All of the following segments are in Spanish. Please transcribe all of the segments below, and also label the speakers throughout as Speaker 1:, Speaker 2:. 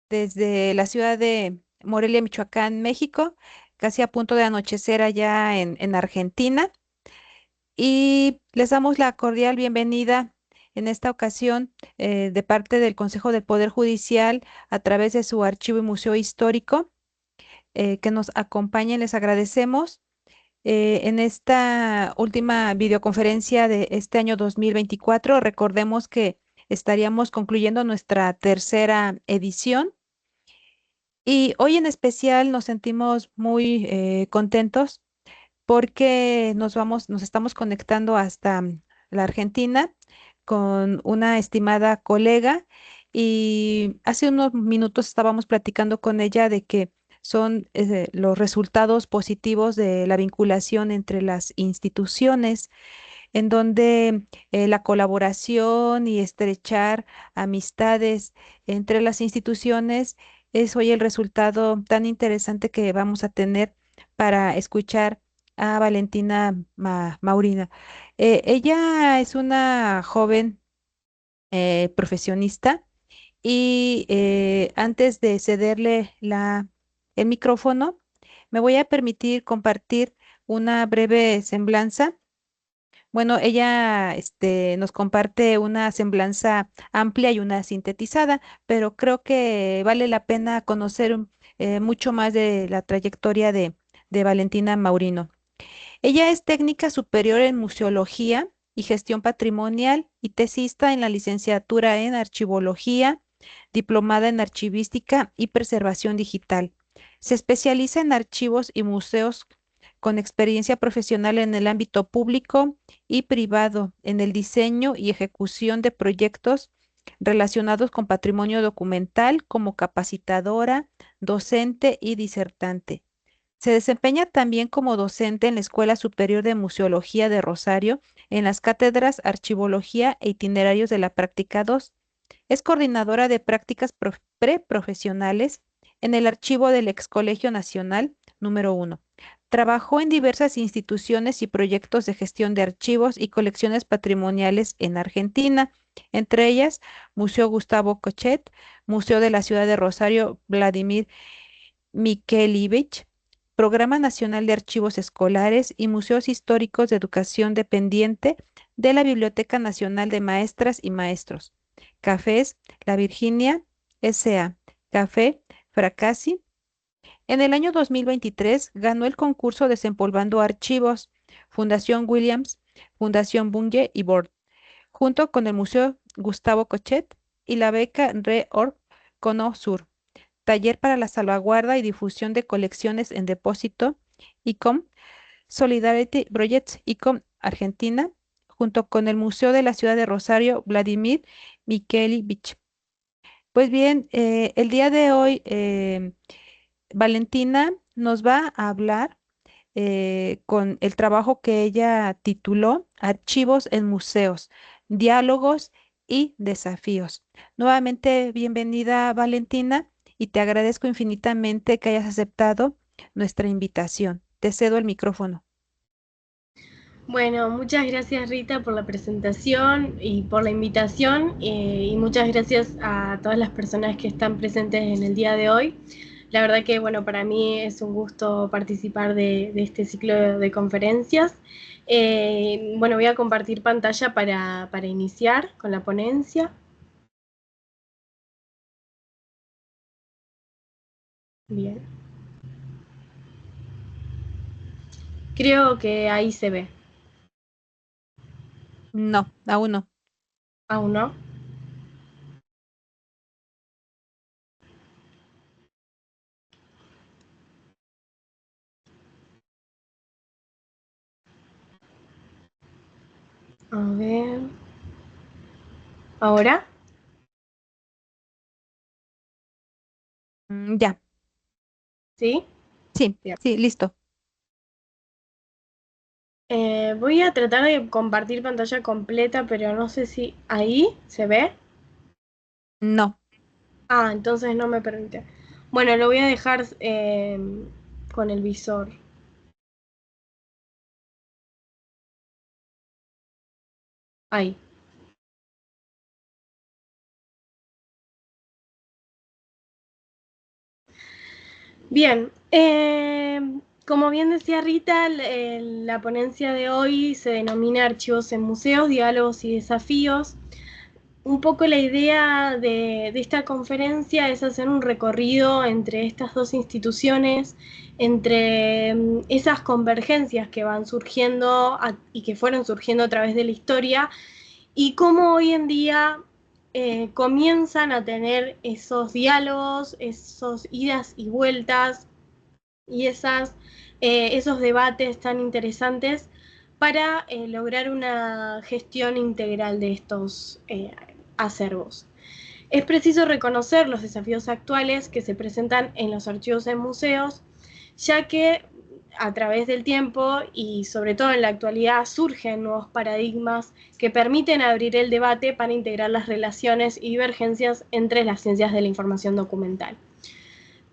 Speaker 1: desde la ciudad de Morelia, Michoacán, México, casi a punto de anochecer allá en Argentina. Y les damos la cordial bienvenida en esta ocasión de parte del Consejo del Poder Judicial a través de su archivo y museo histórico que nos acompañen. Les agradecemos en esta última videoconferencia de este año 2024. Recordemos que estaríamos concluyendo nuestra tercera edición y hoy en especial nos sentimos muy contentos porque nos estamos conectando hasta la Argentina con una estimada colega y hace unos minutos estábamos platicando con ella de que son los resultados positivos de la vinculación entre las instituciones, en donde la colaboración y estrechar amistades entre las instituciones es hoy el resultado tan interesante que vamos a tener para escuchar a Valentina Maurina. Ella es una joven profesionista y antes de cederle el micrófono, me voy a permitir compartir una breve semblanza. Bueno, ella nos comparte una semblanza amplia y una sintetizada, pero creo que vale la pena conocer mucho más de la trayectoria de Valentina Maurino. Ella es técnica superior en museología y gestión patrimonial y tesista en la licenciatura en archivología, diplomada en archivística y preservación digital. Se especializa en archivos y museos con experiencia profesional en el ámbito público y privado, en el diseño y ejecución de proyectos relacionados con patrimonio documental como capacitadora, docente y disertante. Se desempeña también como docente en la Escuela Superior de Museología de Rosario, en las cátedras Archivología e Itinerarios de la Práctica 2. Es coordinadora de prácticas preprofesionales en el archivo del Ex Colegio Nacional número 1. Trabajó en diversas instituciones y proyectos de gestión de archivos y colecciones patrimoniales en Argentina, entre ellas Museo Gustavo Cochet, Museo de la Ciudad de Rosario Vladimir Mikhailovich, Programa Nacional de Archivos Escolares y Museos Históricos de Educación dependiente de la Biblioteca Nacional de Maestras y Maestros. Cafés La Virginia S.A. Café Fracassi. En el año 2023 ganó el concurso Desempolvando Archivos, Fundación Williams, Fundación Bunge y Bord, junto con el Museo Gustavo Cochet y la beca Reorg Cono Sur. Taller para la salvaguarda y difusión de colecciones en depósito, ICOM, Solidarity Projects, ICOM Argentina, junto con el Museo de la Ciudad de Rosario, Vladimir Mikhailovich. Pues bien, el día de hoy, Valentina nos va a hablar con el trabajo que ella tituló Archivos en Museos, Diálogos y Desafíos. Nuevamente, bienvenida, Valentina, y te agradezco infinitamente que hayas aceptado nuestra invitación. Te cedo el micrófono.
Speaker 2: Bueno, muchas gracias Rita por la presentación y por la invitación y muchas gracias a todas las personas que están presentes en el día de hoy. La verdad que bueno, para mí es un gusto participar de este ciclo de conferencias. Bueno, voy a compartir pantalla para iniciar con la ponencia. Bien. Creo que ahí se ve.
Speaker 1: No, aún no.
Speaker 2: ¿Aún no? A ver. ¿Ahora?
Speaker 1: Ya,
Speaker 2: ¿Sí?
Speaker 1: sí,
Speaker 2: Bien.
Speaker 1: sí, listo.
Speaker 2: Voy a tratar de compartir pantalla completa, pero no sé si ahí se ve.
Speaker 1: No,
Speaker 2: Ah, entonces no me permite. Bueno, lo voy a dejar con el visor. Ahí. Bien, como bien decía Rita, la ponencia de hoy se denomina Archivos en Museos, Diálogos y Desafíos. Un poco la idea de esta conferencia es hacer un recorrido entre estas dos instituciones, entre esas convergencias que van surgiendo y que fueron surgiendo a través de la historia, y cómo hoy en día comienzan a tener esos diálogos, esos idas y vueltas y esos debates tan interesantes para lograr una gestión integral de estos acervos. Es preciso reconocer los desafíos actuales que se presentan en los archivos en museos, ya que a través del tiempo y sobre todo en la actualidad surgen nuevos paradigmas que permiten abrir el debate para integrar las relaciones y divergencias entre las ciencias de la información documental,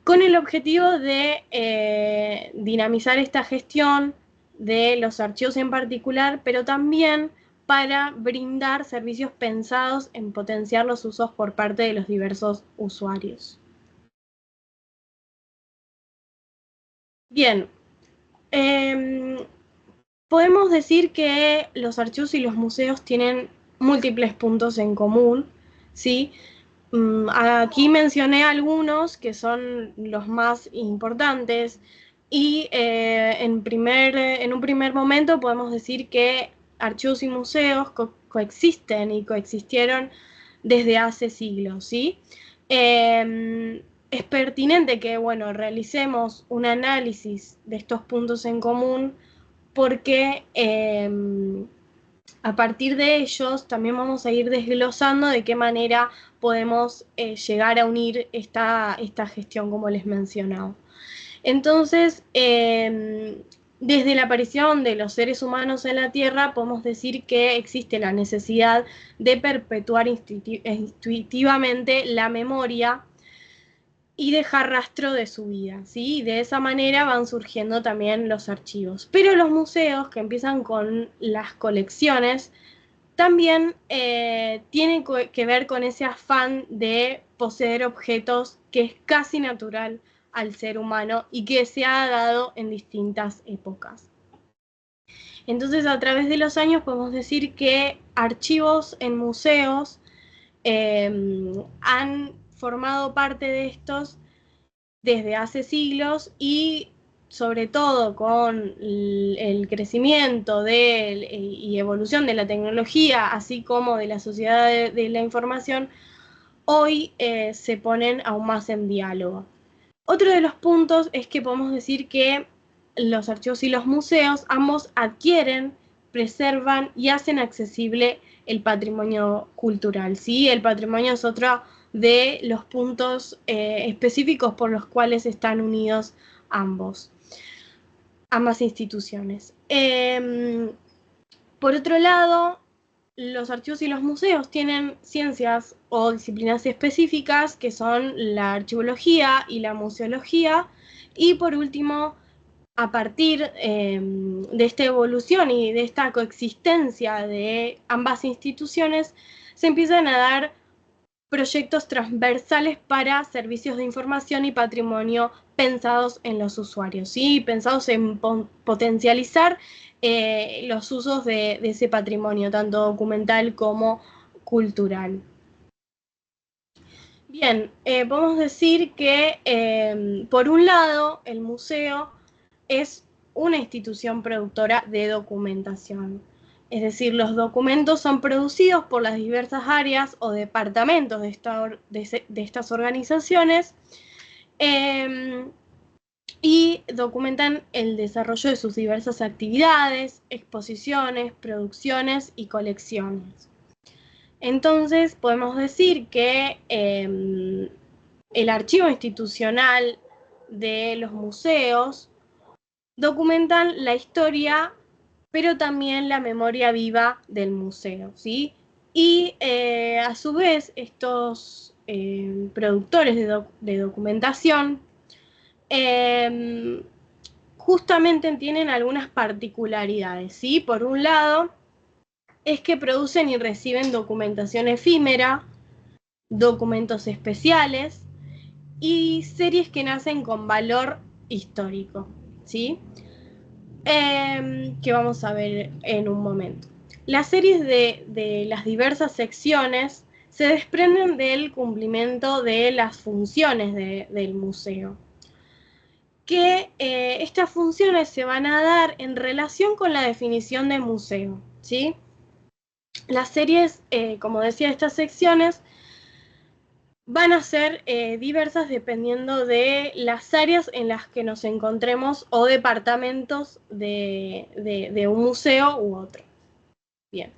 Speaker 2: con el objetivo de dinamizar esta gestión de los archivos en particular, pero también para brindar servicios pensados en potenciar los usos por parte de los diversos usuarios. Bien, podemos decir que los archivos y los museos tienen múltiples puntos en común, ¿sí? Aquí mencioné algunos que son los más importantes y en un primer momento podemos decir que archivos y museos coexisten y coexistieron desde hace siglos, ¿sí? Es pertinente que, bueno, realicemos un análisis de estos puntos en común porque a partir de ellos también vamos a ir desglosando de qué manera podemos llegar a unir esta gestión, como les mencionaba. Entonces, desde la aparición de los seres humanos en la Tierra, podemos decir que existe la necesidad de perpetuar intuitivamente la memoria y dejar rastro de su vida, ¿sí? De esa manera van surgiendo también los archivos. Pero los museos, que empiezan con las colecciones, también tienen que ver con ese afán de poseer objetos que es casi natural al ser humano y que se ha dado en distintas épocas. Entonces, a través de los años podemos decir que archivos en museos han formado parte de estos desde hace siglos y sobre todo con el crecimiento y evolución de la tecnología, así como de la sociedad de la información, hoy se ponen aún más en diálogo. Otro de los puntos es que podemos decir que los archivos y los museos ambos adquieren, preservan y hacen accesible el patrimonio cultural, ¿sí? El patrimonio es otro de los puntos específicos por los cuales están unidos ambas instituciones. Por otro lado, los archivos y los museos tienen ciencias o disciplinas específicas que son la archivología y la museología, y por último, a partir de esta evolución y de esta coexistencia de ambas instituciones, se empiezan a dar proyectos transversales para servicios de información y patrimonio pensados en los usuarios, ¿sí? Pensados en potencializar los usos de ese patrimonio, tanto documental como cultural. Bien, podemos decir que por un lado el museo es una institución productora de documentación. Es decir, los documentos son producidos por las diversas áreas o departamentos de estas organizaciones y documentan el desarrollo de sus diversas actividades, exposiciones, producciones y colecciones. Entonces, podemos decir que el archivo institucional de los museos documentan la historia, pero también la memoria viva del museo, ¿sí? Y a su vez, estos productores de documentación justamente tienen algunas particularidades, ¿sí? Por un lado, es que producen y reciben documentación efímera, documentos especiales, y series que nacen con valor histórico, ¿sí? Que vamos a ver en un momento. Las series de las diversas secciones se desprenden del cumplimiento de las funciones del museo, que estas funciones se van a dar en relación con la definición de museo, ¿sí? Las series, como decía, estas secciones van a ser diversas dependiendo de las áreas en las que nos encontremos o departamentos de un museo u otro. Bien.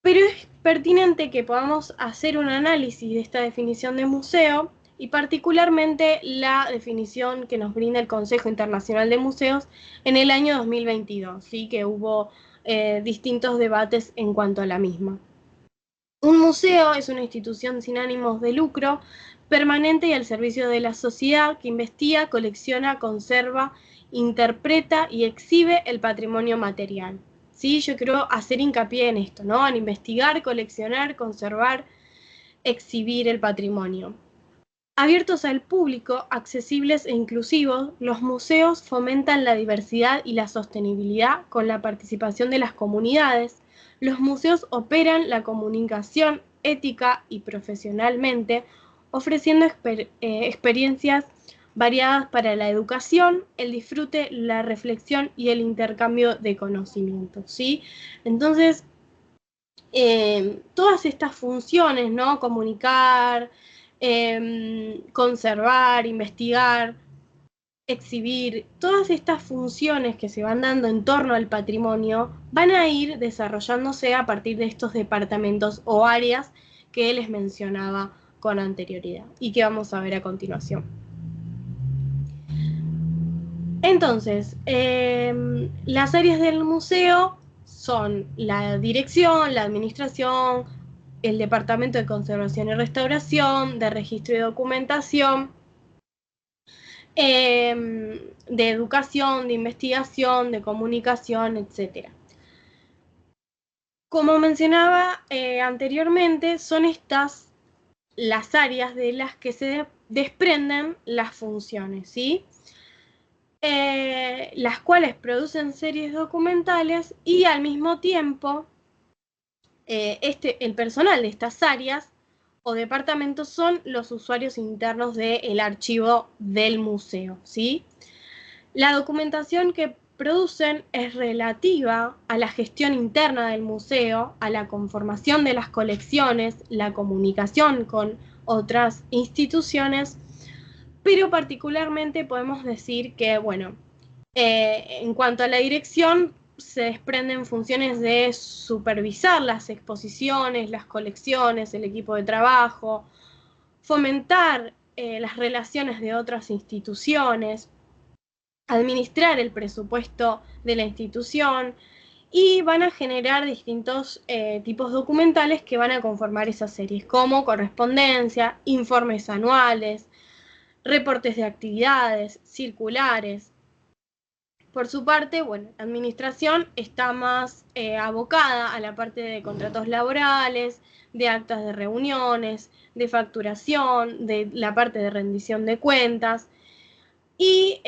Speaker 2: Pero es pertinente que podamos hacer un análisis de esta definición de museo y particularmente la definición que nos brinda el Consejo Internacional de Museos en el año 2022, ¿sí? Que hubo distintos debates en cuanto a la misma. Un museo es una institución sin ánimos de lucro, permanente y al servicio de la sociedad, que investiga, colecciona, conserva, interpreta y exhibe el patrimonio material. ¿Sí? Yo quiero hacer hincapié en esto, ¿no? En investigar, coleccionar, conservar, exhibir el patrimonio. Abiertos al público, accesibles e inclusivos, los museos fomentan la diversidad y la sostenibilidad con la participación de las comunidades. Los museos operan la comunicación ética y profesionalmente, ofreciendo experiencias variadas para la educación, el disfrute, la reflexión y el intercambio de conocimientos, ¿sí? Entonces, todas estas funciones, ¿no? Comunicar, conservar, investigar, exhibir, todas estas funciones que se van dando en torno al patrimonio van a ir desarrollándose a partir de estos departamentos o áreas que les mencionaba con anterioridad y que vamos a ver a continuación. Entonces, las áreas del museo son la dirección, la administración, el departamento de conservación y restauración, de registro y documentación, de educación, de investigación, de comunicación, etc. Como mencionaba anteriormente, son estas las áreas de las que se desprenden las funciones, ¿sí? Las cuales producen series documentales y al mismo tiempo el personal de estas áreas o departamentos son los usuarios internos del archivo del museo, ¿sí? La documentación que producen es relativa a la gestión interna del museo, a la conformación de las colecciones, la comunicación con otras instituciones, pero particularmente podemos decir que, bueno, en cuanto a la dirección, se desprenden funciones de supervisar las exposiciones, las colecciones, el equipo de trabajo, fomentar las relaciones de otras instituciones, administrar el presupuesto de la institución y van a generar distintos tipos documentales que van a conformar esas series, como correspondencia, informes anuales, reportes de actividades, circulares. Por su parte, bueno, la administración está más abocada a la parte de contratos laborales, de actas de reuniones, de facturación, de la parte de rendición de cuentas. Y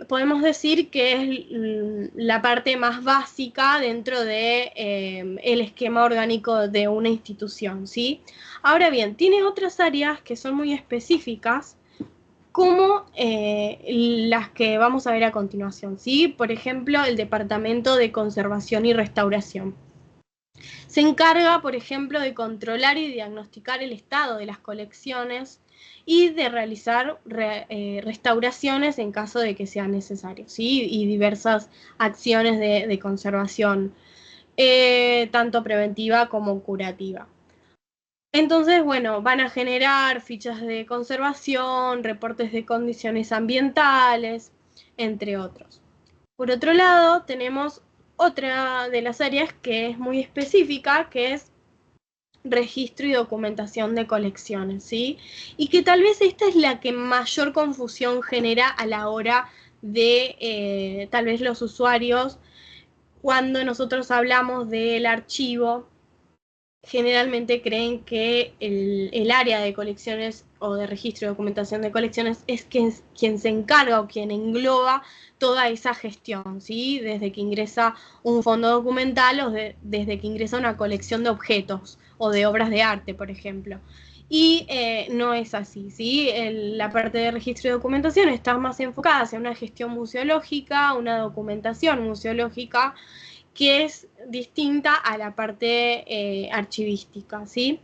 Speaker 2: podemos decir que es la parte más básica dentro de el esquema orgánico de una institución, ¿sí? Ahora bien, tiene otras áreas que son muy específicas, como las que vamos a ver a continuación, ¿sí? Por ejemplo, el Departamento de Conservación y Restauración. Se encarga, por ejemplo, de controlar y diagnosticar el estado de las colecciones y de realizar restauraciones en caso de que sea necesario, ¿sí? Y diversas acciones de conservación, tanto preventiva como curativa. Entonces, bueno, van a generar fichas de conservación, reportes de condiciones ambientales, entre otros. Por otro lado, tenemos otra de las áreas que es muy específica, que es registro y documentación de colecciones, ¿sí? Y que tal vez esta es la que mayor confusión genera a la hora de tal vez los usuarios cuando nosotros hablamos del archivo generalmente creen que el área de colecciones o de registro y documentación de colecciones es quien se encarga o quien engloba toda esa gestión, ¿sí? Desde que ingresa un fondo documental o desde que ingresa una colección de objetos o de obras de arte, por ejemplo. Y no es así, ¿sí? La parte de registro y documentación está más enfocada hacia una gestión museológica, una documentación museológica, que es distinta a la parte archivística, ¿sí?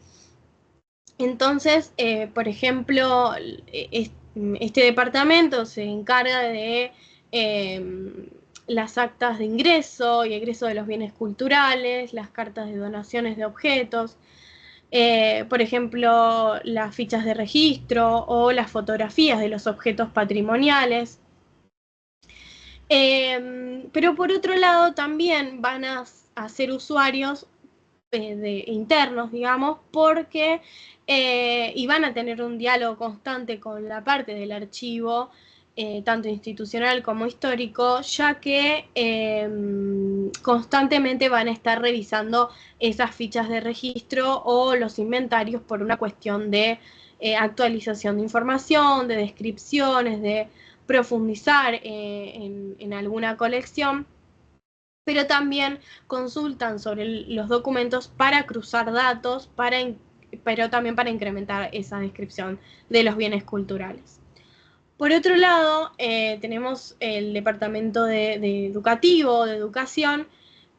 Speaker 2: Entonces, por ejemplo, este departamento se encarga de las actas de ingreso y egreso de los bienes culturales, las cartas de donaciones de objetos, por ejemplo, las fichas de registro o las fotografías de los objetos patrimoniales. Pero por otro lado también van a ser usuarios internos, digamos, porque y van a tener un diálogo constante con la parte del archivo, tanto institucional como histórico, ya que constantemente van a estar revisando esas fichas de registro o los inventarios por una cuestión de actualización de información, de descripciones, de profundizar en alguna colección, pero también consultan sobre los documentos para cruzar datos, pero también para incrementar esa descripción de los bienes culturales. Por otro lado, tenemos el departamento de educativo, de educación,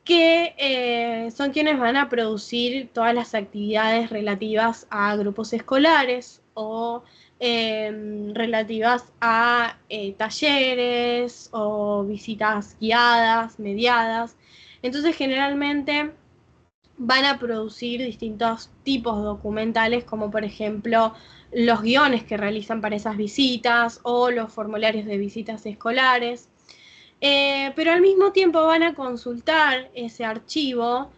Speaker 2: que son quienes van a producir todas las actividades relativas a grupos escolares o relativas a talleres o visitas guiadas, mediadas. Entonces, generalmente van a producir distintos tipos documentales, como por ejemplo los guiones que realizan para esas visitas o los formularios de visitas escolares. Pero al mismo tiempo van a consultar ese archivo,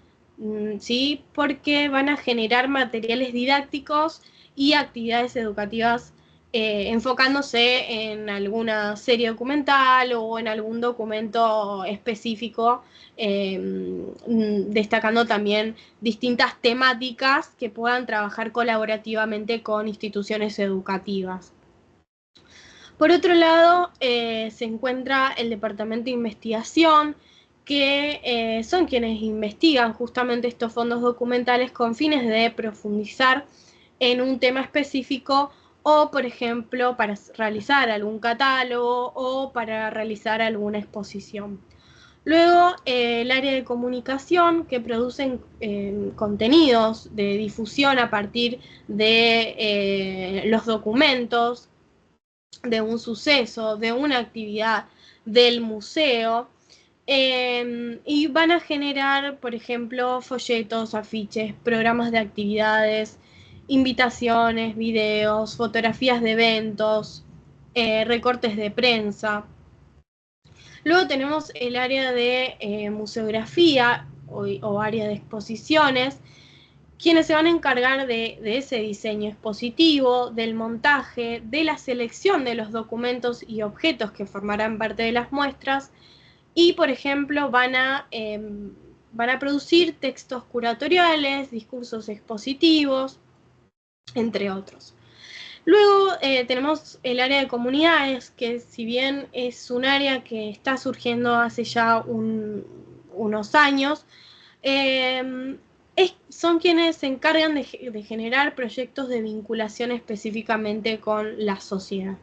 Speaker 2: ¿sí? Porque van a generar materiales didácticos y actividades educativas enfocándose en alguna serie documental o en algún documento específico, destacando también distintas temáticas que puedan trabajar colaborativamente con instituciones educativas. Por otro lado, se encuentra el Departamento de Investigación, que son quienes investigan justamente estos fondos documentales con fines de profundizar en un tema específico o, por ejemplo, para realizar algún catálogo o para realizar alguna exposición. Luego, el área de comunicación, que producen contenidos de difusión a partir de los documentos, de un suceso, de una actividad del museo, y van a generar, por ejemplo, folletos, afiches, programas de actividades, invitaciones, videos, fotografías de eventos, recortes de prensa. Luego tenemos el área de museografía o área de exposiciones, quienes se van a encargar de ese diseño expositivo, del montaje, de la selección de los documentos y objetos que formarán parte de las muestras y, por ejemplo, van a producir textos curatoriales, discursos expositivos, entre otros. Luego tenemos el área de comunidades, que si bien es un área que está surgiendo hace ya unos años, son quienes se encargan de generar proyectos de vinculación específicamente con la sociedad.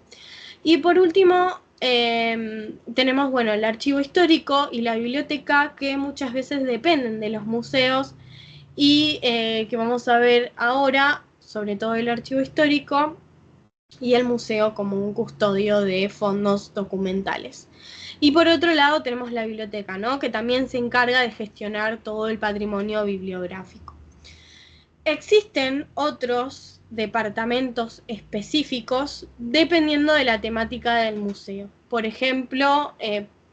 Speaker 2: Y por último, tenemos bueno, el archivo histórico y la biblioteca, que muchas veces dependen de los museos y que vamos a ver ahora, sobre todo el archivo histórico y el museo como un custodio de fondos documentales. Y por otro lado tenemos la biblioteca, ¿no? Que también se encarga de gestionar todo el patrimonio bibliográfico. Existen otros departamentos específicos dependiendo de la temática del museo. Por ejemplo,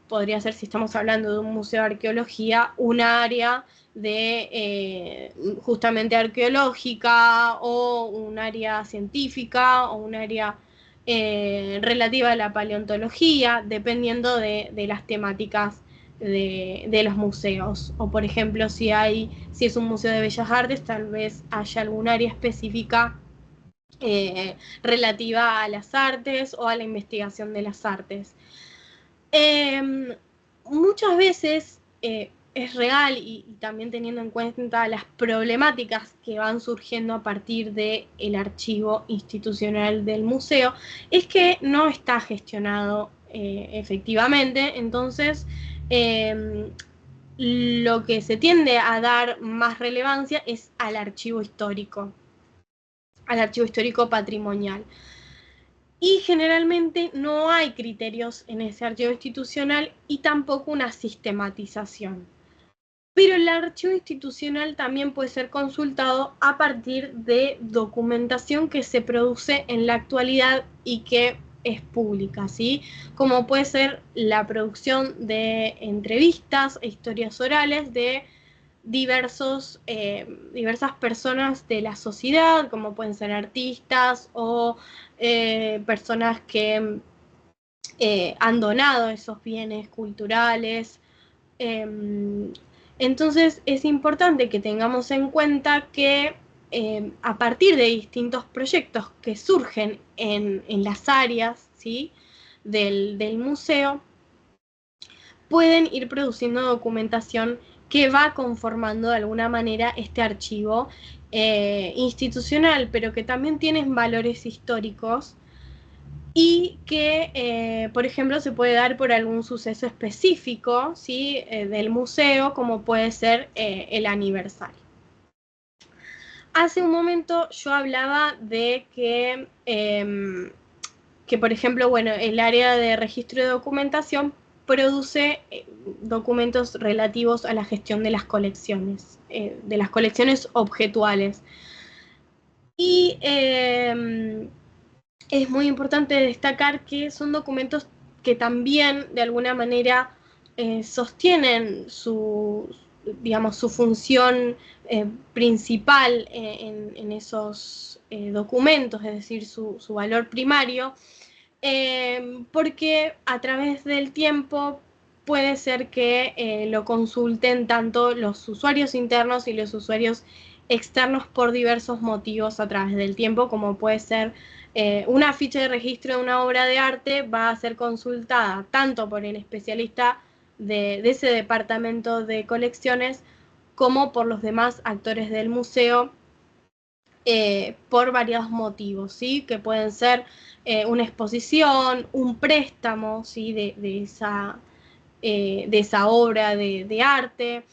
Speaker 2: podría ser, si estamos hablando de un museo de arqueología, un área de justamente arqueológica o un área científica o un área relativa a la paleontología, dependiendo de las temáticas de los museos. O por ejemplo, si es un museo de bellas artes, tal vez haya algún área específica relativa a las artes o a la investigación de las artes. Muchas veces es real y también teniendo en cuenta las problemáticas que van surgiendo a partir del archivo institucional del museo, es que no está gestionado efectivamente. Entonces, lo que se tiende a dar más relevancia es al archivo histórico patrimonial. Y generalmente no hay criterios en ese archivo institucional y tampoco una sistematización. Pero el archivo institucional también puede ser consultado a partir de documentación que se produce en la actualidad y que es pública, ¿sí? Como puede ser la producción de entrevistas e historias orales de diversas personas de la sociedad, como pueden ser artistas o personas que han donado esos bienes culturales. Entonces es importante que tengamos en cuenta que a partir de distintos proyectos que surgen en las áreas, ¿sí?, del museo, pueden ir produciendo documentación que va conformando de alguna manera este archivo institucional, pero que también tienen valores históricos y que, por ejemplo, se puede dar por algún suceso específico, ¿sí?, del museo, como puede ser el aniversario. Hace un momento yo hablaba de que, por ejemplo, bueno, el área de registro de documentación produce documentos relativos a la gestión de las colecciones objetuales. Y es muy importante destacar que son documentos que también, de alguna manera, sostienen digamos, su función principal en esos documentos, es decir, su valor primario, porque a través del tiempo puede ser que lo consulten tanto los usuarios internos y los usuarios externos por diversos motivos a través del tiempo, como puede ser una ficha de registro de una obra de arte va a ser consultada tanto por el especialista de ese departamento de colecciones como por los demás actores del museo, por varios motivos, ¿sí?, que pueden ser una exposición, un préstamo, ¿sí?, de esa obra de arte,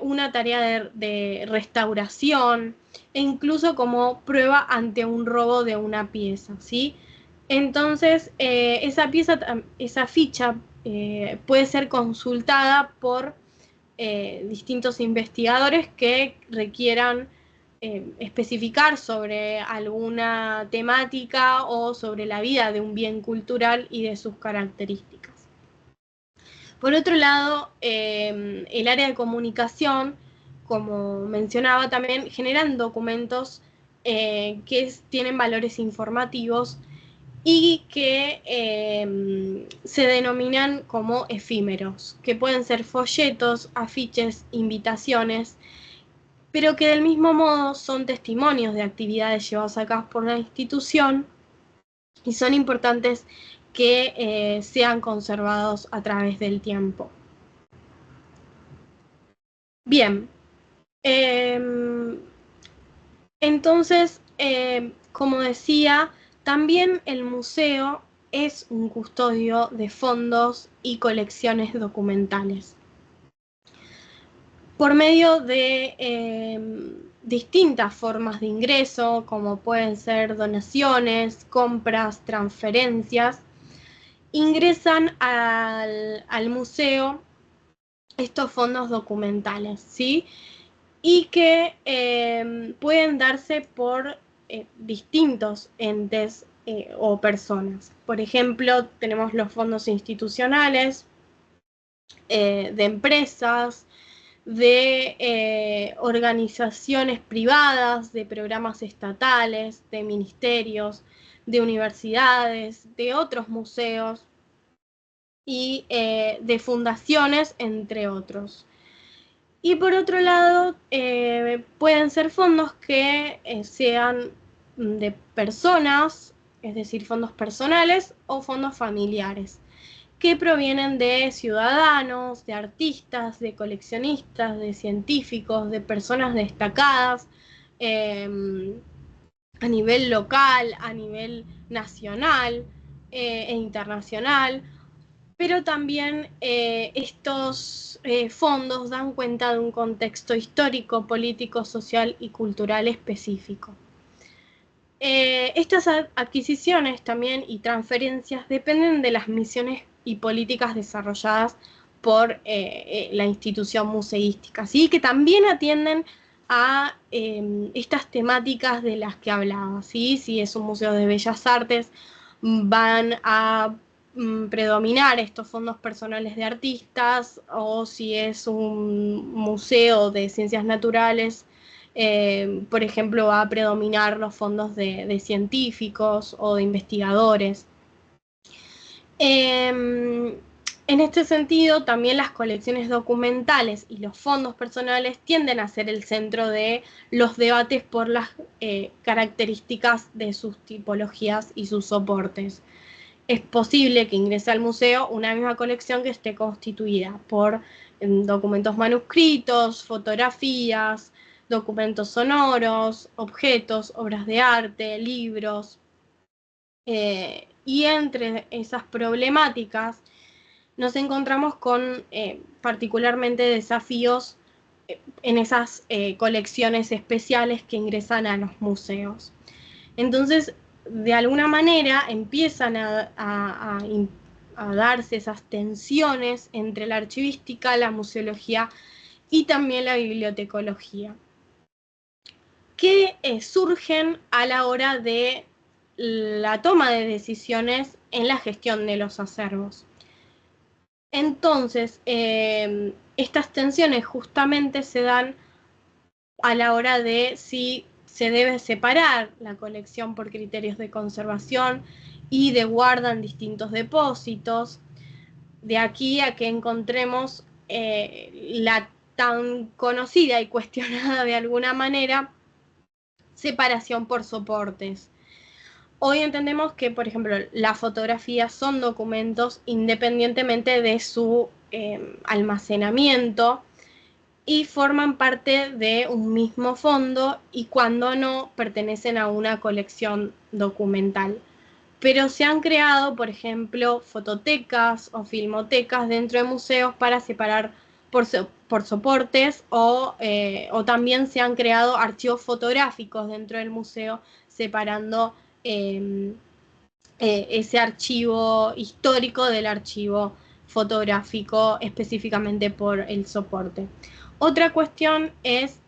Speaker 2: una tarea de restauración, e incluso como prueba ante un robo de una pieza, ¿sí? Entonces, esa ficha puede ser consultada por distintos investigadores que requieran especificar sobre alguna temática o sobre la vida de un bien cultural y de sus características. Por otro lado, el área de comunicación, como mencionaba también, generan documentos que tienen valores informativos y que se denominan como efímeros, que pueden ser folletos, afiches, invitaciones, pero que del mismo modo son testimonios de actividades llevadas a cabo por la institución y son importantes que sean conservados a través del tiempo. Bien, entonces, como decía, también el museo es un custodio de fondos y colecciones documentales. Por medio de distintas formas de ingreso, como pueden ser donaciones, compras, transferencias, ingresan al museo estos fondos documentales, ¿sí? Y que pueden darse por distintos entes o personas. Por ejemplo, tenemos los fondos institucionales, de empresas, de organizaciones privadas, de programas estatales, de ministerios, de universidades, de otros museos, y de fundaciones, entre otros. Y por otro lado, pueden ser fondos que sean de personas, es decir, fondos personales o fondos familiares, que provienen de ciudadanos, de artistas, de coleccionistas, de científicos, de personas destacadas a nivel local, a nivel nacional e internacional, pero también estos fondos dan cuenta de un contexto histórico, político, social y cultural específico. Estas adquisiciones también y transferencias dependen de las misiones y políticas desarrolladas por la institución museística, ¿sí? Que también atienden a estas temáticas de las que hablaba, ¿sí? Si es un museo de bellas artes, van a predominar estos fondos personales de artistas, o si es un museo de ciencias naturales, por ejemplo, va a predominar los fondos de científicos o de investigadores. En este sentido, también las colecciones documentales y los fondos personales tienden a ser el centro de los debates por las características de sus tipologías y sus soportes. Es posible que ingrese al museo una misma colección que esté constituida por documentos manuscritos, fotografías, documentos sonoros, objetos, obras de arte, libros. Y entre esas problemáticas nos encontramos con particularmente desafíos en esas colecciones especiales que ingresan a los museos. Entonces, de alguna manera empiezan a darse esas tensiones entre la archivística, la museología y también la bibliotecología, que surgen a la hora de la toma de decisiones en la gestión de los acervos. Entonces, estas tensiones justamente se dan a la hora de si se debe separar la colección por criterios de conservación y de guarda en distintos depósitos. De aquí a que encontremos la tan conocida y cuestionada de alguna manera separación por soportes. Hoy entendemos que, por ejemplo, las fotografías son documentos independientemente de su almacenamiento y forman parte de un mismo fondo y cuando no pertenecen a una colección documental. Pero se han creado, por ejemplo, fototecas o filmotecas dentro de museos para separar por soportes o también se han creado archivos fotográficos dentro del museo separando ese archivo histórico del archivo fotográfico específicamente por el soporte. Otra cuestión es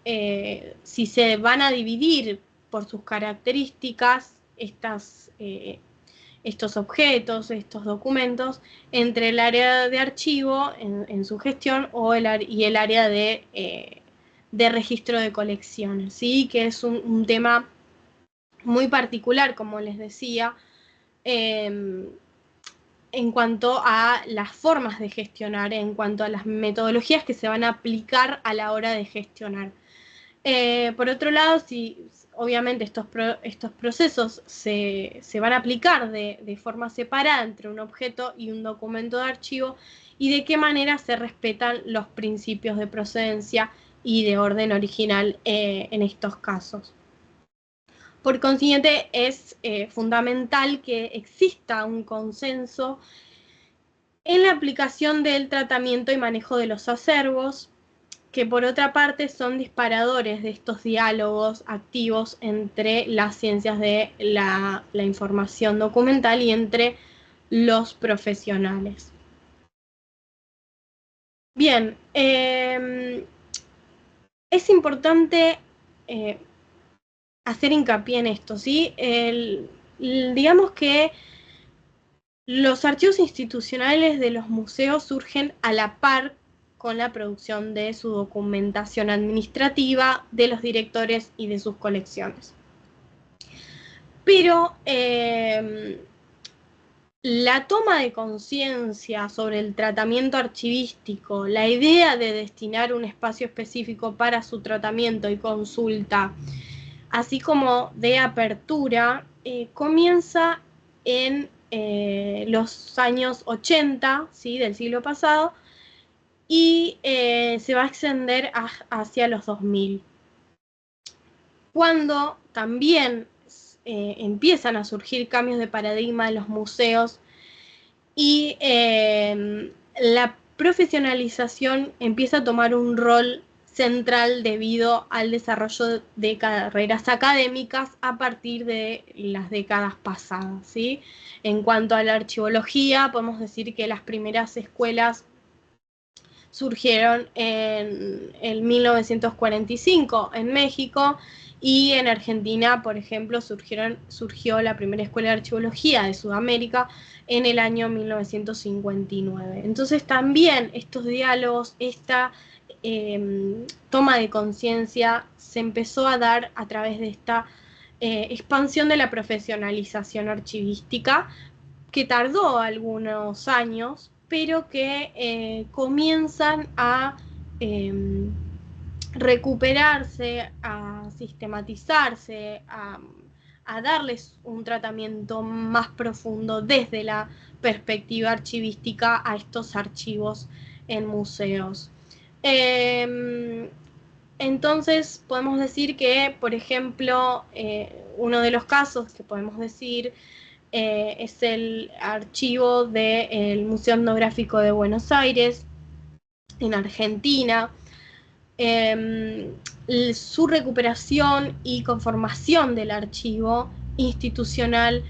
Speaker 2: si se van a dividir por sus características estos objetos, estos documentos, entre el área de archivo en su gestión y el área de registro de colecciones, ¿sí? Que es un tema muy particular, como les decía, en cuanto a las formas de gestionar, en cuanto a las metodologías que se van a aplicar a la hora de gestionar. Por otro lado, si obviamente estos procesos se van a aplicar de forma separada entre un objeto y un documento de archivo, y de qué manera se respetan los principios de procedencia y de orden original en estos casos. Por consiguiente, es fundamental que exista un consenso en la aplicación del tratamiento y manejo de los acervos, que por otra parte son disparadores de estos diálogos activos entre las ciencias de la información documental y entre los profesionales. Bien, es importante hacer hincapié en esto, ¿sí? Digamos que los archivos institucionales de los museos surgen a la par con la producción de su documentación administrativa de los directores y de sus colecciones. Pero la toma de conciencia sobre el tratamiento archivístico, la idea de destinar un espacio específico para su tratamiento y consulta, así como de apertura, comienza en los años 80, ¿sí?, del siglo pasado, y se va a extender hacia los 2000, cuando también empiezan a surgir cambios de paradigma en los museos y la profesionalización empieza a tomar un rol central debido al desarrollo de carreras académicas a partir de las décadas pasadas, ¿sí? En cuanto a la archivología, podemos decir que las primeras escuelas surgieron en 1945 en México, y en Argentina, por ejemplo, surgió la primera escuela de archivología de Sudamérica en el año 1959. Entonces también estos diálogos, esta toma de conciencia se empezó a dar a través de esta expansión de la profesionalización archivística, que tardó algunos años, pero que comienzan a eh, recuperarse, a sistematizarse, a darles un tratamiento más profundo desde la perspectiva archivística a estos archivos en museos. Entonces podemos decir que, por ejemplo, uno de los casos que podemos decir es el archivo del Museo Etnográfico de Buenos Aires, en Argentina. Su recuperación y conformación del archivo institucional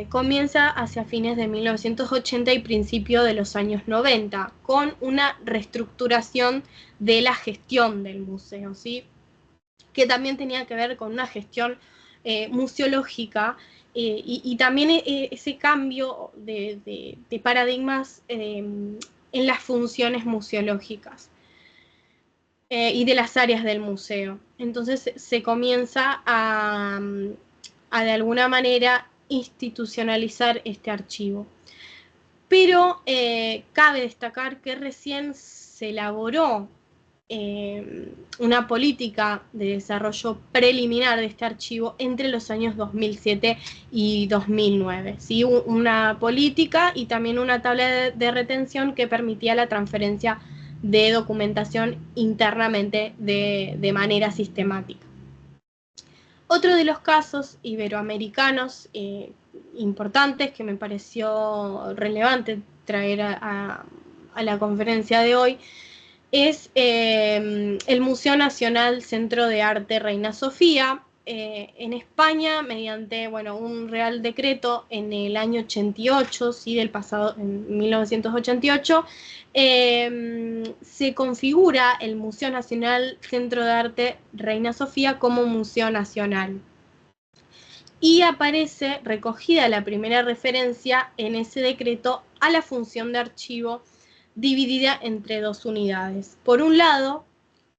Speaker 2: comienza hacia fines de 1980 y principio de los años 90, con una reestructuración de la gestión del museo, ¿sí?, que también tenía que ver con una gestión museológica, y también ese cambio de paradigmas en las funciones museológicas y de las áreas del museo. Entonces se comienza a de alguna manera institucionalizar este archivo. Pero cabe destacar que recién se elaboró una política de desarrollo preliminar de este archivo entre los años 2007 y 2009. ¿Sí? Una política y también una tabla de retención que permitía la transferencia de documentación internamente de manera sistemática. Otro de los casos iberoamericanos importantes que me pareció relevante traer a la conferencia de hoy es el Museo Nacional Centro de Arte Reina Sofía, en España, mediante un Real Decreto en el año 88, ¿sí?, del pasado, en 1988, se configura el Museo Nacional Centro de Arte Reina Sofía como museo nacional. Y aparece recogida la primera referencia en ese decreto a la función de archivo dividida entre dos unidades. Por un lado,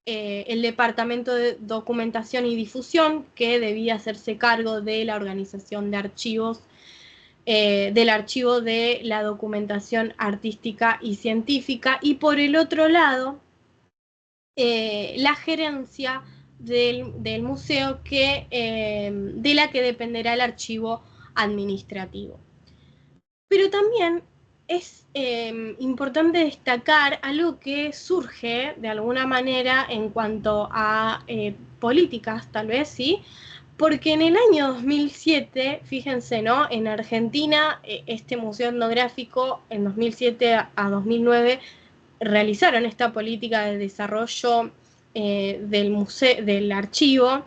Speaker 2: el Departamento de Documentación y Difusión, que debía hacerse cargo de la organización de archivos, del archivo de la documentación artística y científica, y por el otro lado, la gerencia del museo, de la que dependerá el archivo administrativo. Pero también es importante destacar algo que surge de alguna manera en cuanto a políticas, tal vez, ¿sí? Porque en el año 2007, fíjense, ¿no?, en Argentina, este museo etnográfico, en 2007 a 2009, realizaron esta política de desarrollo del archivo,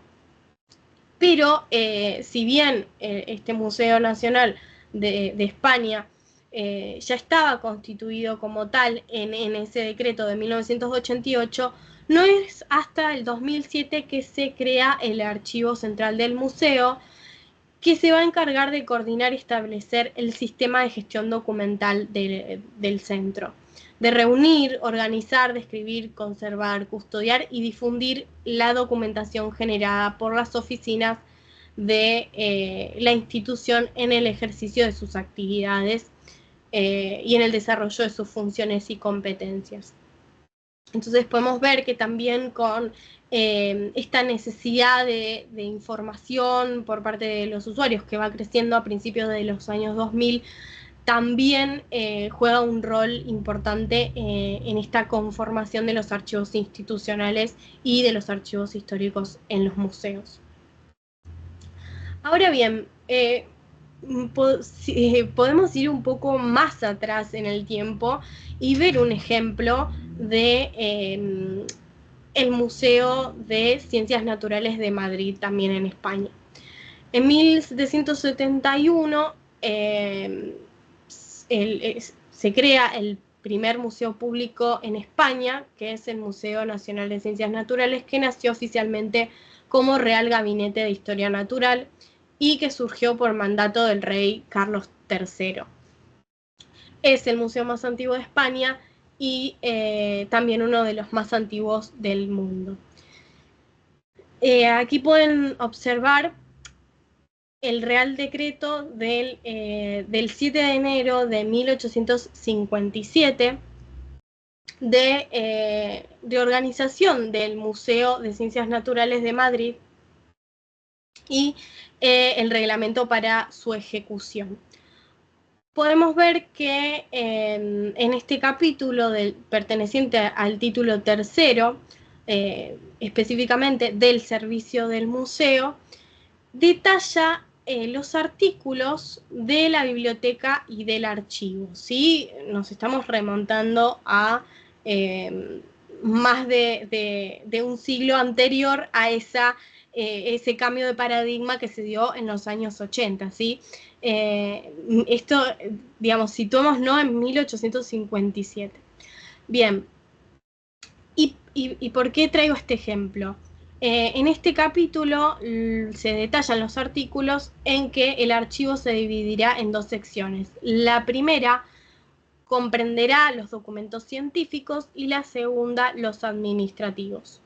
Speaker 2: pero si bien este Museo Nacional de España ya estaba constituido como tal en ese decreto de 1988, no es hasta el 2007 que se crea el Archivo Central del Museo, que se va a encargar de coordinar y establecer el sistema de gestión documental del centro, de reunir, organizar, describir, conservar, custodiar y difundir la documentación generada por las oficinas de la institución en el ejercicio de sus actividades y en el desarrollo de sus funciones y competencias. Entonces podemos ver que también con esta necesidad de información por parte de los usuarios que va creciendo a principios de los años 2000, también juega un rol importante en esta conformación de los archivos institucionales y de los archivos históricos en los museos. Ahora bien, podemos ir un poco más atrás en el tiempo y ver un ejemplo de el Museo de Ciencias Naturales de Madrid, también en España. En 1771 se crea el primer museo público en España, que es el Museo Nacional de Ciencias Naturales, que nació oficialmente como Real Gabinete de Historia Natural y que surgió por mandato del rey Carlos III. Es el museo más antiguo de España y también uno de los más antiguos del mundo. Aquí pueden observar el Real Decreto del 7 de enero de 1857 de organización del Museo de Ciencias Naturales de Madrid y el reglamento para su ejecución. Podemos ver que en este capítulo perteneciente al título tercero, específicamente del servicio del museo, detalla los artículos de la biblioteca y del archivo, ¿sí? Nos estamos remontando a más de un siglo anterior a ese cambio de paradigma que se dio en los años 80, ¿sí? Esto, digamos, situémonos en 1857. Bien, ¿y por qué traigo este ejemplo? En este capítulo se detallan los artículos en que el archivo se dividirá en dos secciones. La primera comprenderá los documentos científicos y la segunda los administrativos.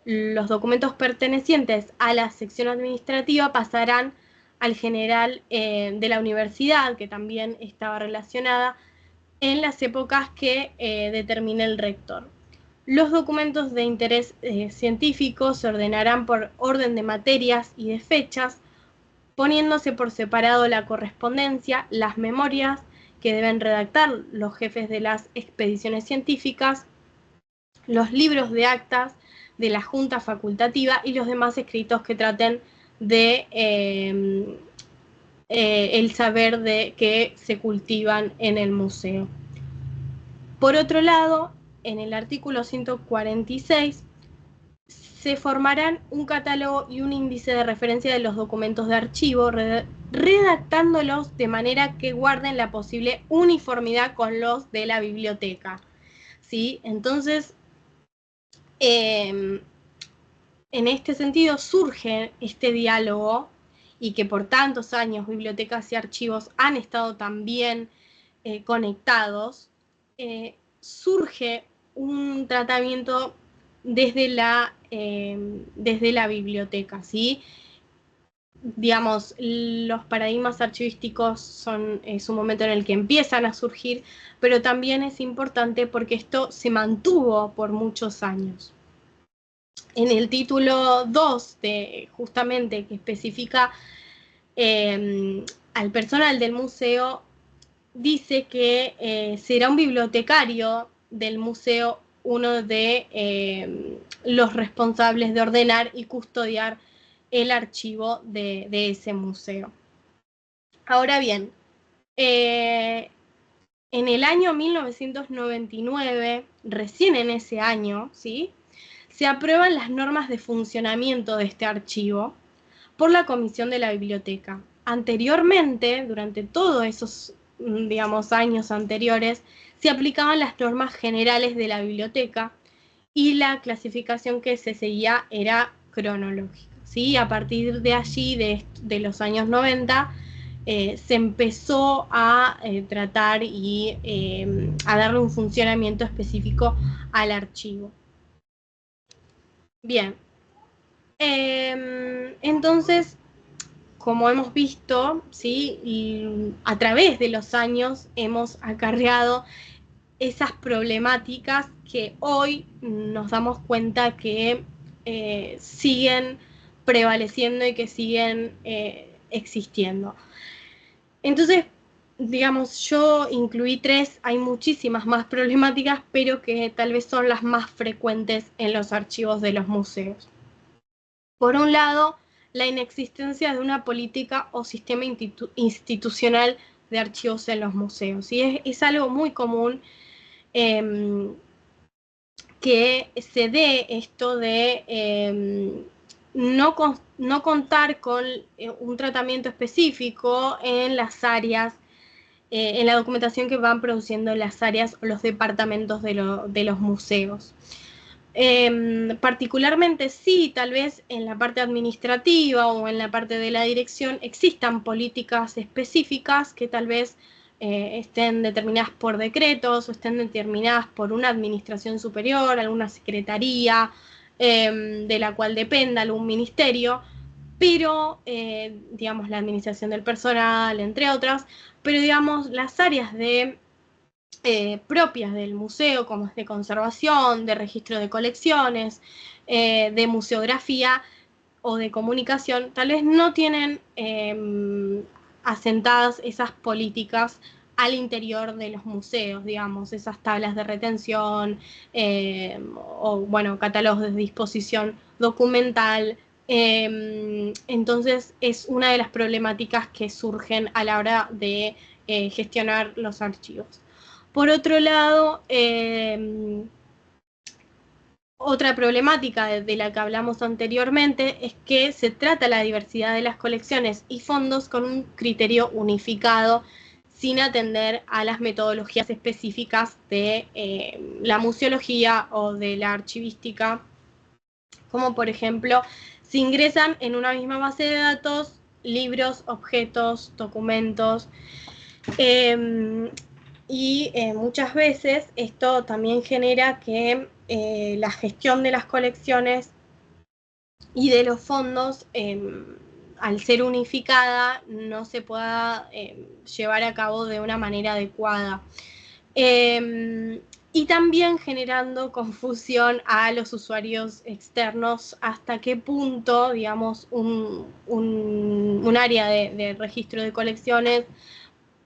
Speaker 2: Los documentos pertenecientes a la sección administrativa pasarán al general de la universidad, que también estaba relacionada, en las épocas que determine el rector. Los documentos de interés científico se ordenarán por orden de materias y de fechas, poniéndose por separado la correspondencia, las memorias que deben redactar los jefes de las expediciones científicas, los libros de actas de la Junta Facultativa y los demás escritos que traten de el saber que se cultivan en el museo. Por otro lado, en el artículo 146 se formarán un catálogo y un índice de referencia de los documentos de archivo, redactándolos de manera que guarden la posible uniformidad con los de la biblioteca, ¿sí? Entonces, en este sentido surge este diálogo y que por tantos años bibliotecas y archivos han estado también conectados, surge un tratamiento desde la biblioteca, ¿sí? Digamos, los paradigmas archivísticos es un momento en el que empiezan a surgir, pero también es importante porque esto se mantuvo por muchos años. En el título 2, justamente, que especifica al personal del museo, dice que será un bibliotecario del museo uno de los responsables de ordenar y custodiar el archivo de ese museo. Ahora bien, en el año 1999, recién en ese año, ¿sí?, se aprueban las normas de funcionamiento de este archivo por la Comisión de la Biblioteca. Anteriormente, durante todos esos, digamos, años anteriores, se aplicaban las normas generales de la biblioteca y la clasificación que se seguía era cronológica, ¿sí? A partir de allí, de los años 90, se empezó a tratar y a darle un funcionamiento específico al archivo. Bien, entonces como hemos visto, ¿sí? Y a través de los años hemos acarreado esas problemáticas que hoy nos damos cuenta que siguen prevaleciendo y que siguen existiendo. Entonces, digamos, yo incluí tres, hay muchísimas más problemáticas, pero que tal vez son las más frecuentes en los archivos de los museos. Por un lado, la inexistencia de una política o sistema institucional de archivos en los museos. Y es algo muy común eh, que se dé esto de no contar con un tratamiento específico en las áreas, en la documentación que van produciendo las áreas o los departamentos de los museos. Particularmente sí, tal vez en la parte administrativa o en la parte de la dirección existan políticas específicas que tal vez estén determinadas por decretos o estén determinadas por una administración superior, alguna secretaría de la cual dependa algún ministerio, pero, digamos, la administración del personal, entre otras, pero, digamos, las áreas de propias del museo, como es de conservación, de registro de colecciones, de museografía o de comunicación, tal vez no tienen asentadas esas políticas al interior de los museos, digamos, esas tablas de retención o, bueno, catálogos de disposición documental. Entonces es una de las problemáticas que surgen a la hora de gestionar los archivos. Por otro lado, otra problemática de la que hablamos anteriormente es que se trata la diversidad de las colecciones y fondos con un criterio unificado sin atender a las metodologías específicas de la museología o de la archivística, como por ejemplo, se ingresan en una misma base de datos libros, objetos, documentos, y muchas veces esto también genera que la gestión de las colecciones y de los fondos, al ser unificada, no se pueda llevar a cabo de una manera adecuada. Y también generando confusión a los usuarios externos hasta qué punto, digamos, un área de registro de colecciones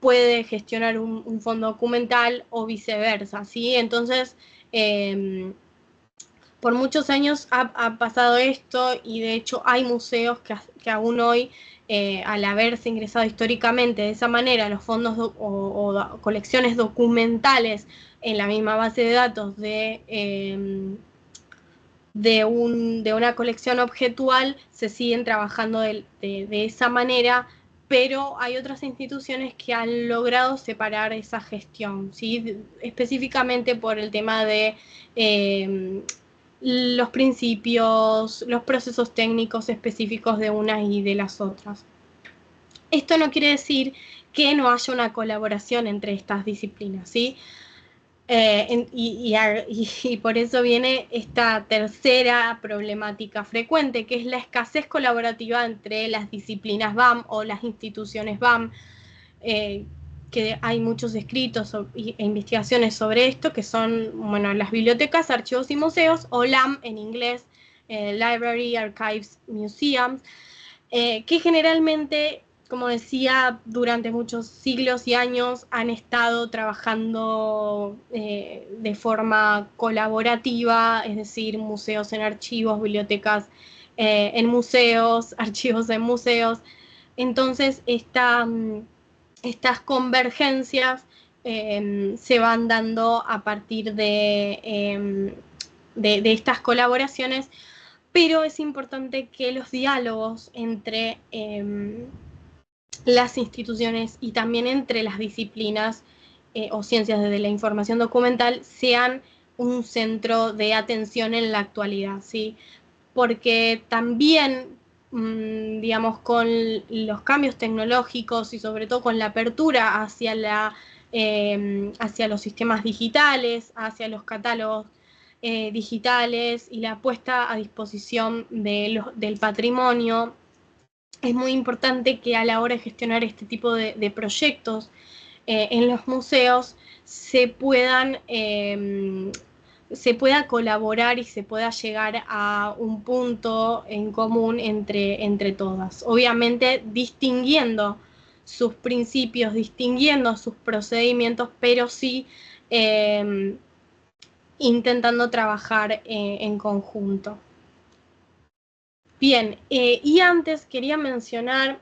Speaker 2: puede gestionar un fondo documental o viceversa, ¿sí? Entonces, por muchos años ha pasado esto y de hecho hay museos que aún hoy, al haberse ingresado históricamente de esa manera los fondos o colecciones documentales en la misma base de datos de una colección objetual, se siguen trabajando de esa manera, pero hay otras instituciones que han logrado separar esa gestión, ¿sí? Específicamente por el tema de los principios, los procesos técnicos específicos de unas y de las otras. Esto no quiere decir que no haya una colaboración entre estas disciplinas, ¿sí? Y por eso viene esta tercera problemática frecuente, que es la escasez colaborativa entre las disciplinas BAM o las instituciones BAM, que hay muchos escritos e investigaciones sobre esto, que son, bueno, las bibliotecas, archivos y museos, o LAM en inglés, Library, Archives, Museums, que generalmente, como decía, durante muchos siglos y años han estado trabajando de forma colaborativa, es decir, museos en archivos, bibliotecas en museos, archivos en museos. Entonces, estas convergencias se van dando a partir de estas colaboraciones, pero es importante que los diálogos entre las instituciones y también entre las disciplinas o ciencias de la información documental sean un centro de atención en la actualidad, ¿sí? Porque también, digamos, con los cambios tecnológicos y sobre todo con la apertura hacia los sistemas digitales, hacia los catálogos digitales y la puesta a disposición del patrimonio es muy importante que a la hora de gestionar este tipo de proyectos en los museos se pueda colaborar y se pueda llegar a un punto en común entre todas. Obviamente distinguiendo sus principios, distinguiendo sus procedimientos, pero sí eh, intentando trabajar en conjunto. Bien, y antes quería mencionar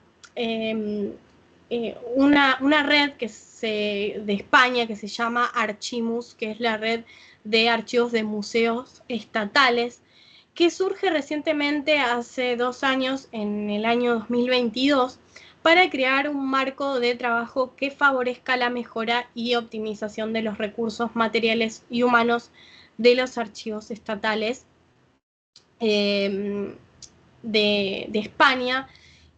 Speaker 2: una red de España que se llama Archimus, que es la red de archivos de museos estatales, que surge recientemente hace 2 años, en el año 2022, para crear un marco de trabajo que favorezca la mejora y optimización de los recursos materiales y humanos de los archivos estatales de España,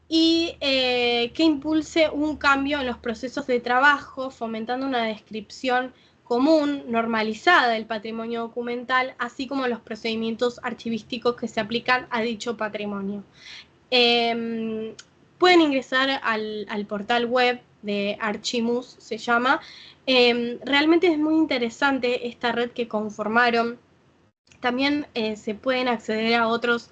Speaker 2: y que impulse un cambio en los procesos de trabajo, fomentando una descripción común, normalizada del patrimonio documental, así como los procedimientos archivísticos que se aplican a dicho patrimonio. Pueden ingresar al portal web de Archimus, se llama. Realmente es muy interesante esta red que conformaron. También se pueden acceder a otros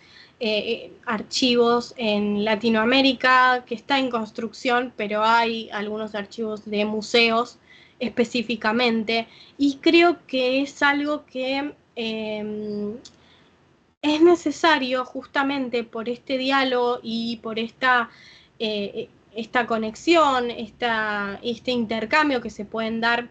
Speaker 2: archivos en Latinoamérica, que está en construcción, pero hay algunos archivos de museos específicamente, y creo que es algo que es necesario justamente por este diálogo y por esta conexión, este intercambio que se pueden dar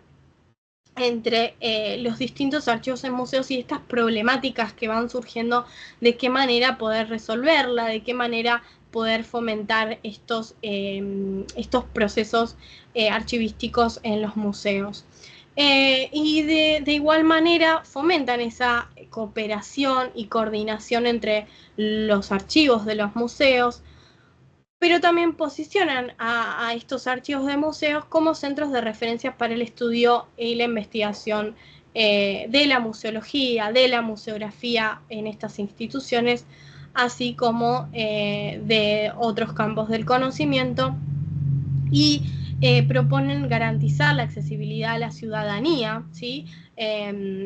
Speaker 2: entre los distintos archivos en museos y estas problemáticas que van surgiendo, de qué manera poder resolverla, de qué manera poder fomentar estos procesos archivísticos en los museos. Y de igual manera fomentan esa cooperación y coordinación entre los archivos de los museos, pero también posicionan a estos archivos de museos como centros de referencia para el estudio y la investigación de la museología, de la museografía en estas instituciones, así como de otros campos del conocimiento, y proponen garantizar la accesibilidad a la ciudadanía, ¿sí?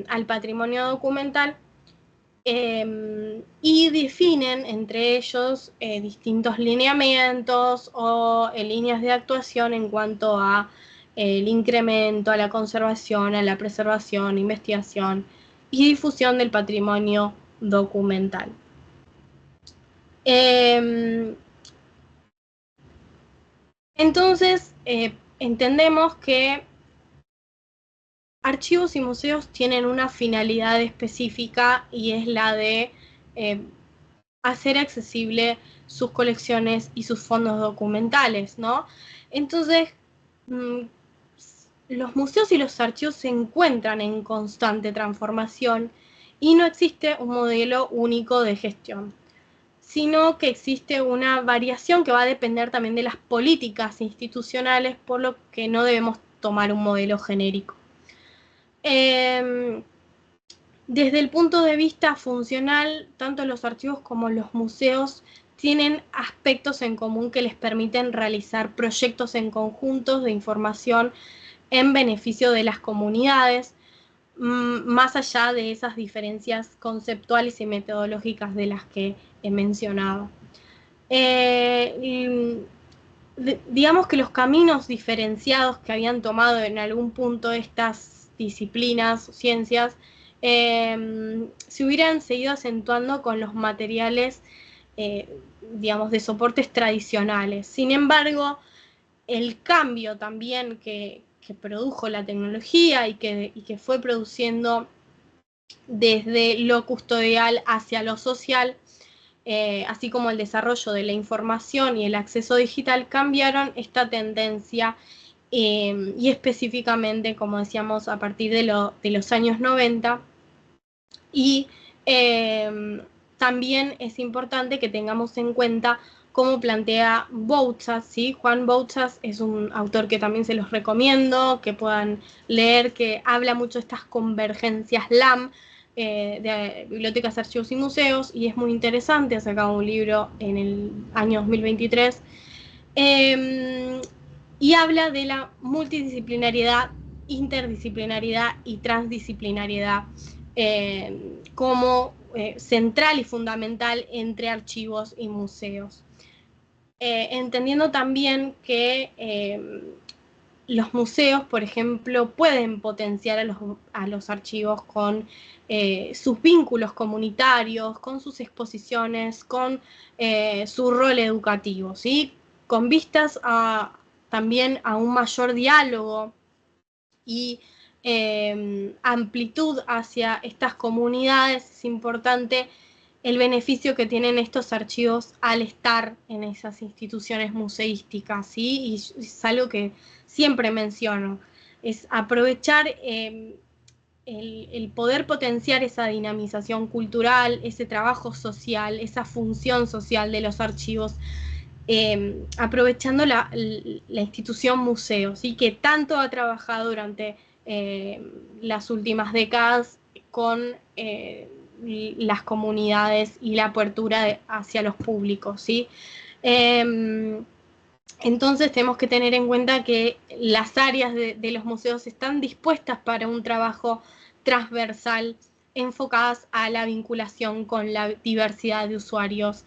Speaker 2: Al patrimonio documental, y definen entre ellos distintos lineamientos o líneas de actuación en cuanto a el incremento, a la conservación, a la preservación, investigación y difusión del patrimonio documental. Entonces, entendemos que archivos y museos tienen una finalidad específica, y es la de hacer accesible sus colecciones y sus fondos documentales, ¿no? Entonces, los museos y los archivos se encuentran en constante transformación y no existe un modelo único de gestión, sino que existe una variación que va a depender también de las políticas institucionales, por lo que no debemos tomar un modelo genérico. Desde el punto de vista funcional, tanto los archivos como los museos tienen aspectos en común que les permiten realizar proyectos en conjuntos de información en beneficio de las comunidades, más allá de esas diferencias conceptuales y metodológicas de las que he mencionado. Digamos que los caminos diferenciados que habían tomado en algún punto estas disciplinas o ciencias se hubieran seguido acentuando con los materiales, digamos, de soportes tradicionales. Sin embargo, el cambio también que produjo la tecnología y que fue produciendo desde lo custodial hacia lo social, así como el desarrollo de la información y el acceso digital, cambiaron esta tendencia, y específicamente, como decíamos, a partir de los años 90. Y también es importante que tengamos en cuenta cómo plantea Bouchas, ¿sí? Juan Bouchas es un autor que también se los recomiendo, que puedan leer, que habla mucho de estas convergencias LAM, de bibliotecas, archivos y museos, y es muy interesante, ha sacado un libro en el año 2023, y habla de la multidisciplinariedad, interdisciplinariedad y transdisciplinariedad como central y fundamental entre archivos y museos. Entendiendo también que los museos, por ejemplo, pueden potenciar a los archivos con sus vínculos comunitarios, con sus exposiciones, con su rol educativo, ¿sí? Con vistas también a un mayor diálogo y amplitud hacia estas comunidades, es importante el beneficio que tienen estos archivos al estar en esas instituciones museísticas, ¿sí? Y es algo que siempre menciono, es aprovechar el poder potenciar esa dinamización cultural, ese trabajo social, esa función social de los archivos, aprovechando la institución museo, ¿sí? Que tanto ha trabajado durante las últimas décadas con las comunidades y la apertura hacia los públicos, ¿sí? Entonces tenemos que tener en cuenta que las áreas de los museos están dispuestas para un trabajo transversal enfocadas a la vinculación con la diversidad de usuarios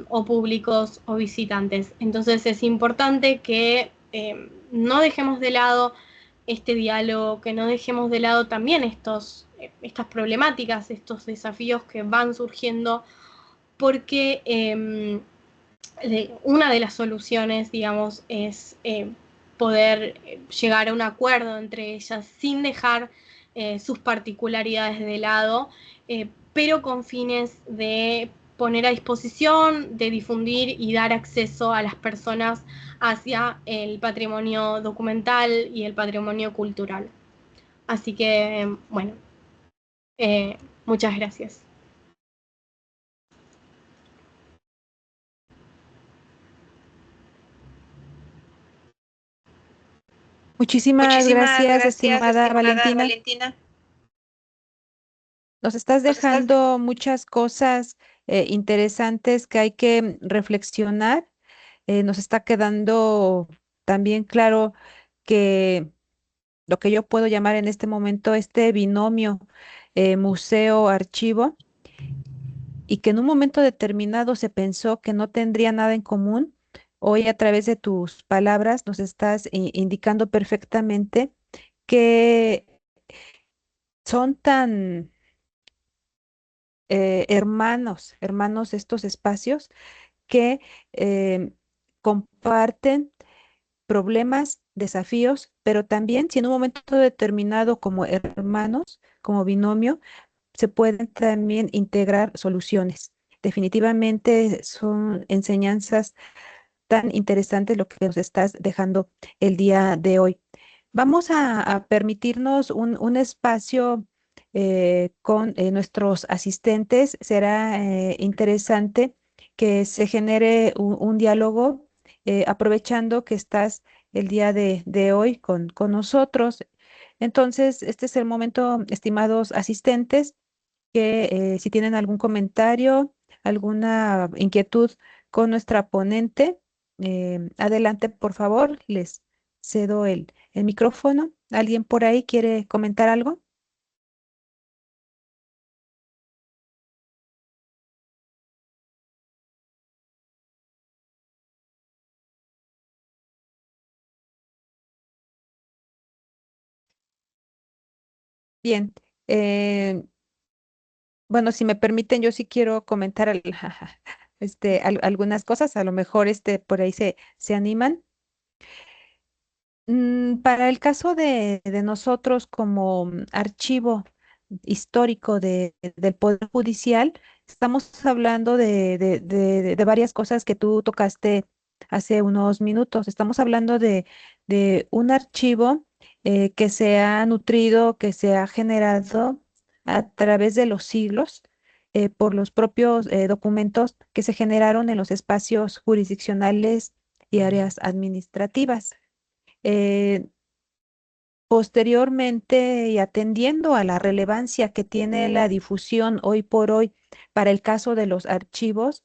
Speaker 2: o públicos o visitantes. Entonces es importante que no dejemos de lado este diálogo, que no dejemos de lado también estas problemáticas, estos desafíos que van surgiendo, porque una de las soluciones, digamos, es poder llegar a un acuerdo entre ellas sin dejar sus particularidades de lado, pero con fines de poner a disposición, de difundir y dar acceso a las personas hacia el patrimonio documental y el patrimonio cultural. Así que, bueno, muchas gracias.
Speaker 1: Muchísimas
Speaker 3: Muchísimas
Speaker 1: gracias,
Speaker 3: gracias,
Speaker 1: estimada
Speaker 3: estimada
Speaker 1: Valentina.
Speaker 3: Valentina.
Speaker 1: Nos estás
Speaker 3: Nos estás
Speaker 1: dejando muchas cosas interesantes que hay que reflexionar. Nos está quedando también claro que lo que yo puedo llamar en este momento este binomio museo-archivo, y que en un momento determinado se pensó que no tendría nada en común. Hoy a través de tus palabras nos estás indicando perfectamente que son tan hermanos estos espacios que comparten problemas, desafíos, pero también si en un momento determinado como hermanos, como binomio, se pueden también integrar soluciones. Definitivamente son enseñanzas tan interesantes lo que nos estás dejando el día de hoy. Vamos a permitirnos un espacio con nuestros asistentes. Será interesante que se genere un diálogo aprovechando que estás el día de hoy con nosotros. Entonces, este es el momento, estimados asistentes, que si tienen algún comentario, alguna inquietud con nuestra ponente, adelante, por favor, les cedo el micrófono. ¿Alguien por ahí quiere comentar algo? Bien. eh, bueno, si me permiten, yo sí quiero comentar algunas cosas, a lo mejor por ahí se animan. Para el caso de nosotros como archivo histórico del Poder Judicial, estamos hablando de varias cosas que tú tocaste hace unos minutos. Estamos hablando de un archivo que se ha nutrido, que se ha generado a través de los siglos por los propios documentos que se generaron en los espacios jurisdiccionales y áreas administrativas. Eh, Posteriormente, y atendiendo a la relevancia que tiene la difusión hoy por hoy para el caso de los archivos,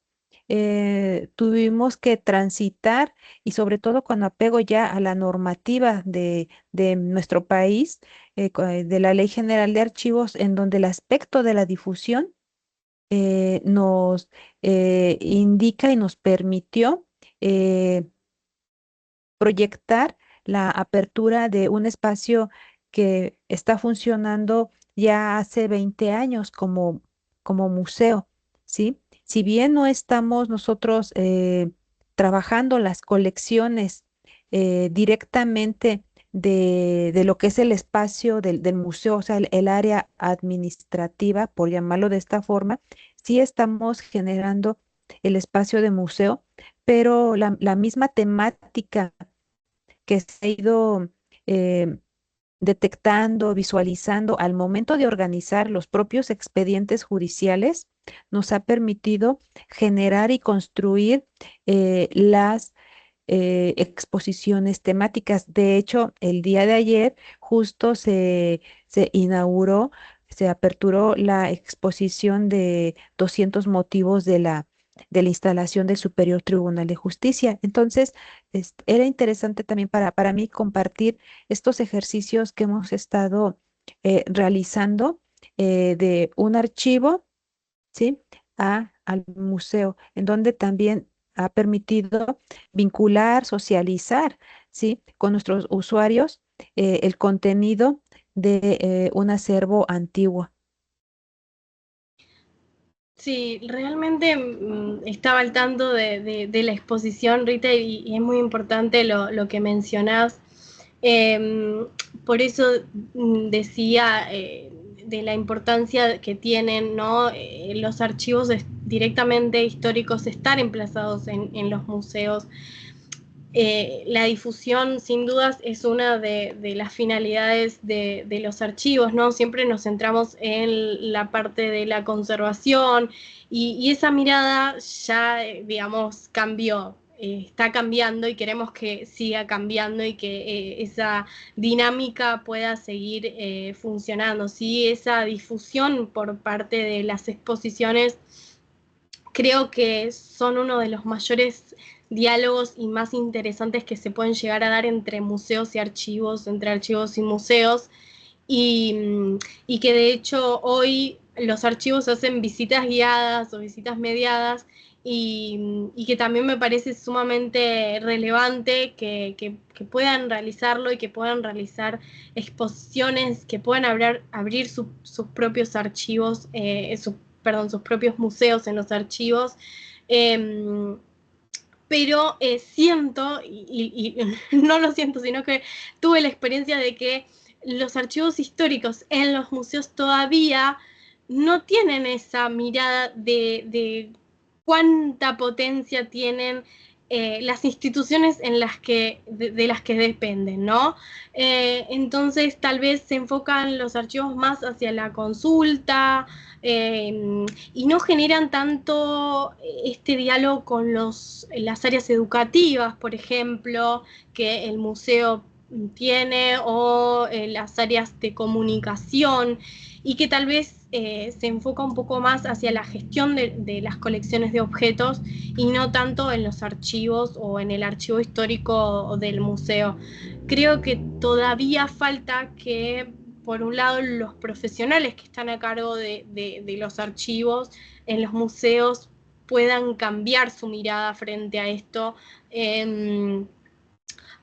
Speaker 1: tuvimos que transitar, y sobre todo cuando apego ya a la normativa de nuestro país, de la Ley General de Archivos, en donde el aspecto de la difusión nos indica y nos permitió eh, proyectar la apertura de un espacio que está funcionando ya hace 20 años como museo, ¿sí? Si bien no estamos nosotros trabajando las colecciones directamente de lo que es el espacio del museo, o sea, el área administrativa, por llamarlo de esta forma, sí estamos generando el espacio de museo, pero la misma temática que se ha ido eh, detectando, visualizando al momento de organizar los propios expedientes judiciales, nos ha permitido generar y construir las exposiciones temáticas. De hecho, el día de ayer justo se inauguró, se aperturó la exposición de 200 motivos de la instalación del Superior Tribunal de Justicia. Entonces, era interesante también para mí compartir estos ejercicios que hemos estado realizando de un archivo, ¿sí? Al museo, en donde también ha permitido vincular, socializar, ¿sí? Con nuestros usuarios el contenido de un acervo antiguo.
Speaker 2: Sí, realmente estaba al tanto de la exposición, Rita, y es muy importante lo que mencionás. Em, por eso decía de la importancia que tienen, ¿no? Los archivos directamente históricos estar emplazados en los museos. La difusión, sin dudas, es una de las finalidades de los archivos, ¿no? Siempre nos centramos en la parte de la conservación y esa mirada ya, digamos, cambió, está cambiando y queremos que siga cambiando y que esa dinámica pueda seguir funcionando, ¿sí? Esa difusión por parte de las exposiciones creo que son uno de los mayores diálogos y más interesantes que se pueden llegar a dar entre museos y archivos, entre archivos y museos, y que de hecho hoy los archivos hacen visitas guiadas o visitas mediadas y que también me parece sumamente relevante que puedan realizarlo y que puedan realizar exposiciones, que puedan abrir sus propios archivos, perdón, sus propios museos en los archivos. Eh, pero siento, no lo siento, sino que tuve la experiencia de que los archivos históricos en los museos todavía no tienen esa mirada de cuánta potencia tienen las instituciones en las de las que dependen, ¿no? Entonces tal vez se enfocan los archivos más hacia la consulta, y no generan tanto este diálogo con las áreas educativas, por ejemplo, que el museo tiene, o las áreas de comunicación, y que tal vez se enfoca un poco más hacia la gestión de las colecciones de objetos y no tanto en los archivos o en el archivo histórico del museo. Creo que todavía falta que, por un lado, los profesionales que están a cargo de los archivos en los museos puedan cambiar su mirada frente a esto.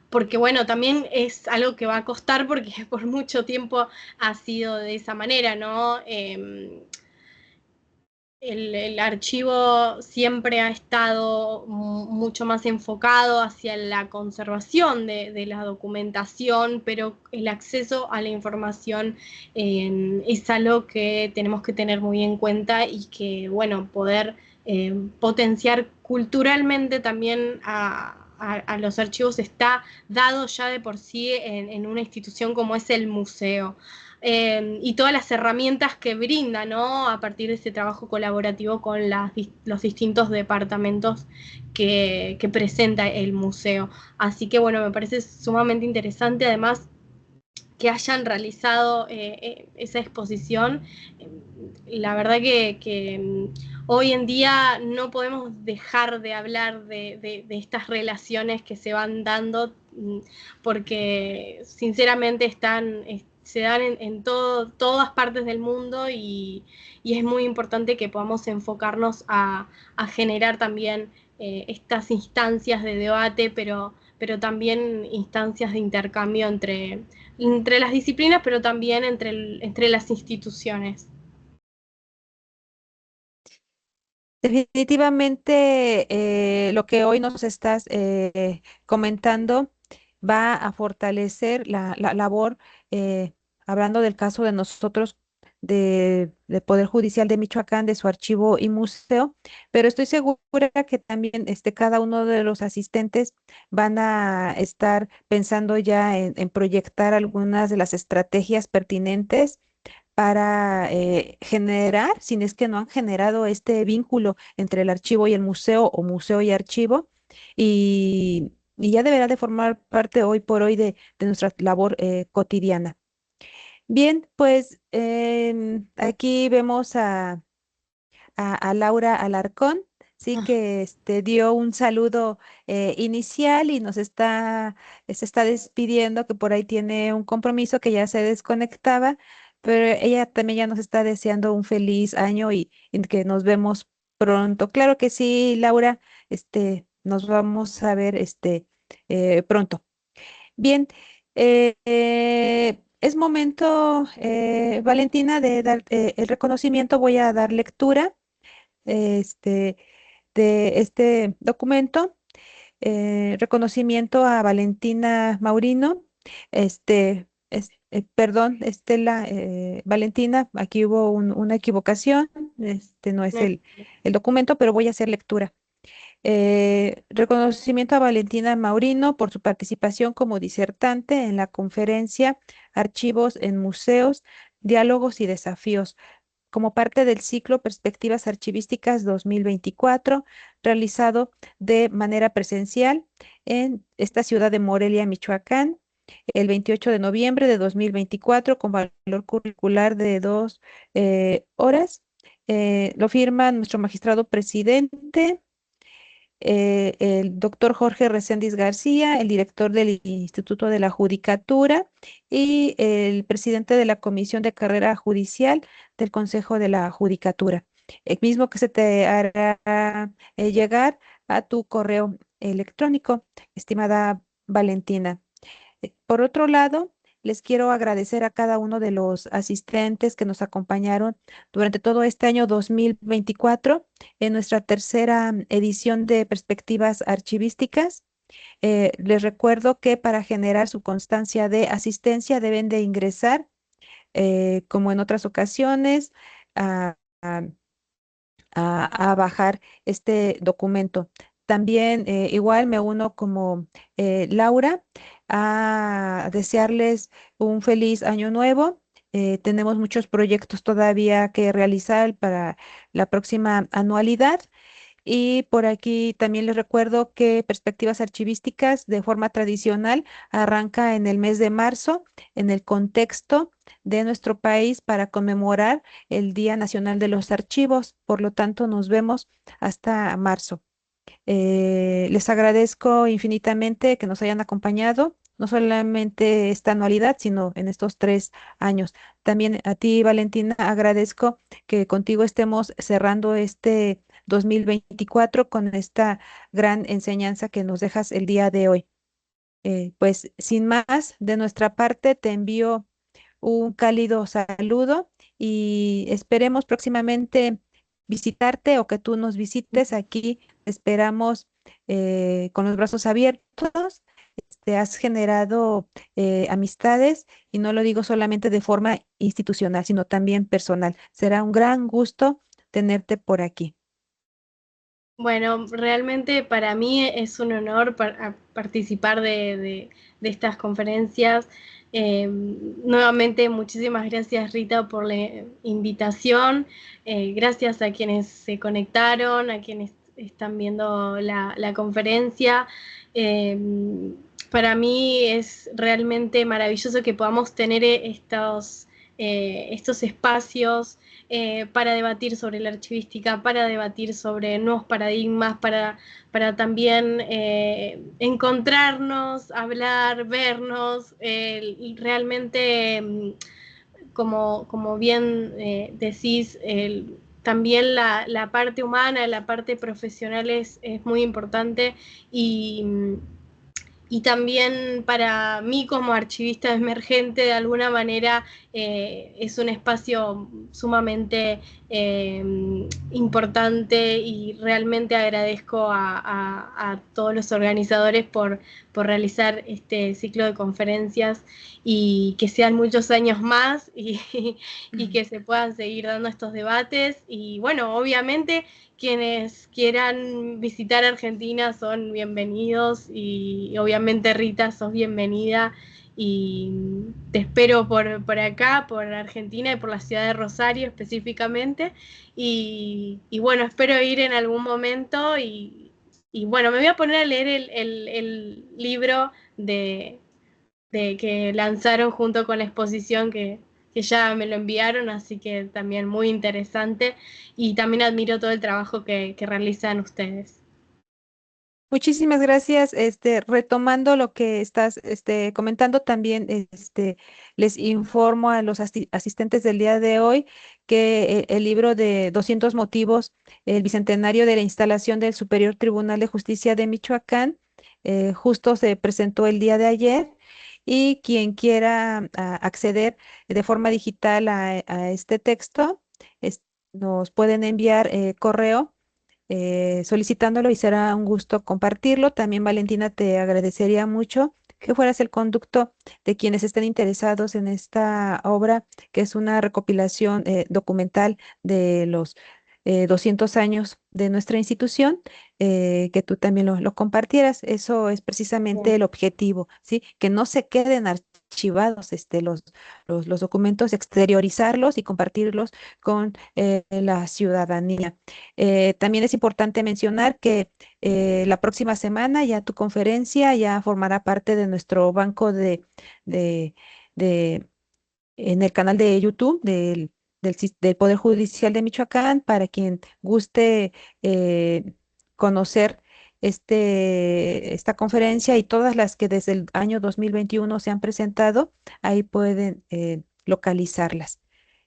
Speaker 2: Porque bueno, también es algo que va a costar porque por mucho tiempo ha sido de esa manera, ¿no? El archivo siempre ha estado mucho más enfocado hacia la conservación de la documentación, pero el acceso a la información es algo que tenemos que tener muy en cuenta y que, bueno, poder potenciar culturalmente también a los archivos está dado ya de por sí en una institución como es el museo. Y todas las herramientas que brinda, ¿no? A partir de ese trabajo colaborativo con los distintos departamentos que presenta el museo. Así que bueno, me parece sumamente interesante. Además, que hayan realizado esa exposición. La verdad que hoy en día no podemos dejar de hablar de estas relaciones que se van dando, porque sinceramente se dan en todas partes del mundo y es muy importante que podamos enfocarnos a generar también estas instancias de debate, pero también instancias de intercambio entre las disciplinas, pero también entre las instituciones.
Speaker 1: Definitivamente, lo que hoy nos estás comentando va a fortalecer la labor, hablando del caso de nosotros del Poder Judicial de Michoacán, de su archivo y museo, pero estoy segura que también cada uno de los asistentes van a estar pensando ya en proyectar algunas de las estrategias pertinentes para generar, si es que no han generado este vínculo entre el archivo y el museo o museo y archivo, y ya deberá de formar parte hoy por hoy de nuestra labor cotidiana. Bien, pues aquí vemos a Laura Alarcón, sí que dio un saludo inicial y se está despidiendo, que por ahí tiene un compromiso que ya se desconectaba, pero ella también ya nos está deseando un feliz año y que nos vemos pronto. Claro que sí, Laura, nos vamos a ver pronto. Bien, es momento, Valentina, de dar el reconocimiento. Voy a dar lectura este, de este documento. Reconocimiento a Valentina Maurino. Perdón, Estela, Valentina, aquí hubo una equivocación. No es el documento, pero voy a hacer lectura. Reconocimiento a Valentina Maurino por su participación como disertante en la conferencia Archivos en Museos, Diálogos y Desafíos, como parte del ciclo Perspectivas Archivísticas 2024, realizado de manera presencial en esta ciudad de Morelia, Michoacán, el 28 de noviembre de 2024, con valor curricular de 2 horas. Lo firma nuestro magistrado presidente, el doctor Jorge Reséndiz García, el director del Instituto de la Judicatura y el presidente de la Comisión de Carrera Judicial del Consejo de la Judicatura. El mismo que se te hará llegar a tu correo electrónico, estimada Valentina. Por otro lado, les quiero agradecer a cada uno de los asistentes que nos acompañaron durante todo este año 2024 en nuestra tercera edición de Perspectivas Archivísticas. Les recuerdo que para generar su constancia de asistencia deben de ingresar, como en otras ocasiones, a, a- a bajar este documento. También igual me uno como Laura a desearles un feliz año nuevo. Tenemos muchos proyectos todavía que realizar para la próxima anualidad. Y por aquí también les recuerdo que Perspectivas Archivísticas de forma tradicional arranca en el mes de marzo en el contexto de nuestro país para conmemorar el Día Nacional de los Archivos. Por lo tanto, nos vemos hasta marzo. Les agradezco infinitamente que nos hayan acompañado, no solamente esta anualidad, sino en estos 3 años. También a ti, Valentina, agradezco que contigo estemos cerrando este 2024 con esta gran enseñanza que nos dejas el día de hoy. Pues sin más, de nuestra parte te envío un cálido saludo y esperemos próximamente visitarte o que tú nos visites aquí. Esperamos con los brazos abiertos. Te has generado amistades y no lo digo solamente de forma institucional, sino también personal. Será un gran gusto tenerte por aquí.
Speaker 2: Bueno, realmente para mí es un honor participar de estas conferencias. Nuevamente, muchísimas gracias Rita por la invitación. Gracias a quienes se conectaron, a quienes están viendo la conferencia. Eh, Para mí es realmente maravilloso que podamos tener estos espacios para debatir sobre la archivística, para debatir sobre nuevos paradigmas, para también encontrarnos, hablar, vernos, y realmente, como bien decís, también la parte humana, la parte profesional es muy importante y y también para mí como archivista emergente, de alguna manera, es un espacio sumamente importante y realmente agradezco a todos los organizadores por realizar este ciclo de conferencias y que sean muchos años más y que se puedan seguir dando estos debates. Y bueno, obviamente quienes quieran visitar Argentina son bienvenidos y obviamente Rita, sos bienvenida y te espero por acá, por Argentina y por la ciudad de Rosario específicamente. Y bueno, espero ir en algún momento y bueno, me voy a poner a leer el libro de que lanzaron junto con la exposición que ya me lo enviaron, así que también muy interesante y también admiro todo el trabajo que realizan ustedes.
Speaker 1: Muchísimas gracias. Retomando lo que estás comentando también, les informo a los asistentes del día de hoy que el libro de 200 motivos, el bicentenario de la instalación del Superior Tribunal de Justicia de Michoacán, justo se presentó el día de ayer. Y quien quiera acceder de forma digital a este texto, nos pueden enviar correo solicitándolo y será un gusto compartirlo. También, Valentina, te agradecería mucho que fueras el conducto de quienes estén interesados en esta obra, que es una recopilación documental de los 200 años de nuestra institución, que tú también lo compartieras. Eso es precisamente el objetivo, ¿sí? Que no se queden archivados los documentos, exteriorizarlos y compartirlos con la ciudadanía. También es importante mencionar que la próxima semana ya tu conferencia ya formará parte de nuestro banco de, de- en el canal de YouTube del Poder Judicial de Michoacán para quien guste conocer esta conferencia y todas las que desde el año 2021 se han presentado, ahí pueden localizarlas.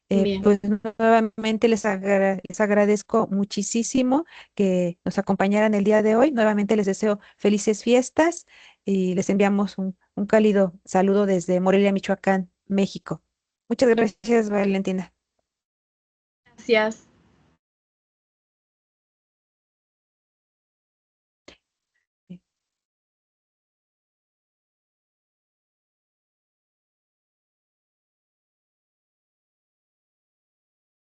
Speaker 2: Bien,
Speaker 1: Pues nuevamente les agradezco muchísimo que nos acompañaran el día de hoy. Nuevamente les deseo felices fiestas y les enviamos un cálido saludo desde Morelia, Michoacán, México. Muchas gracias, Valentina.
Speaker 2: gracias.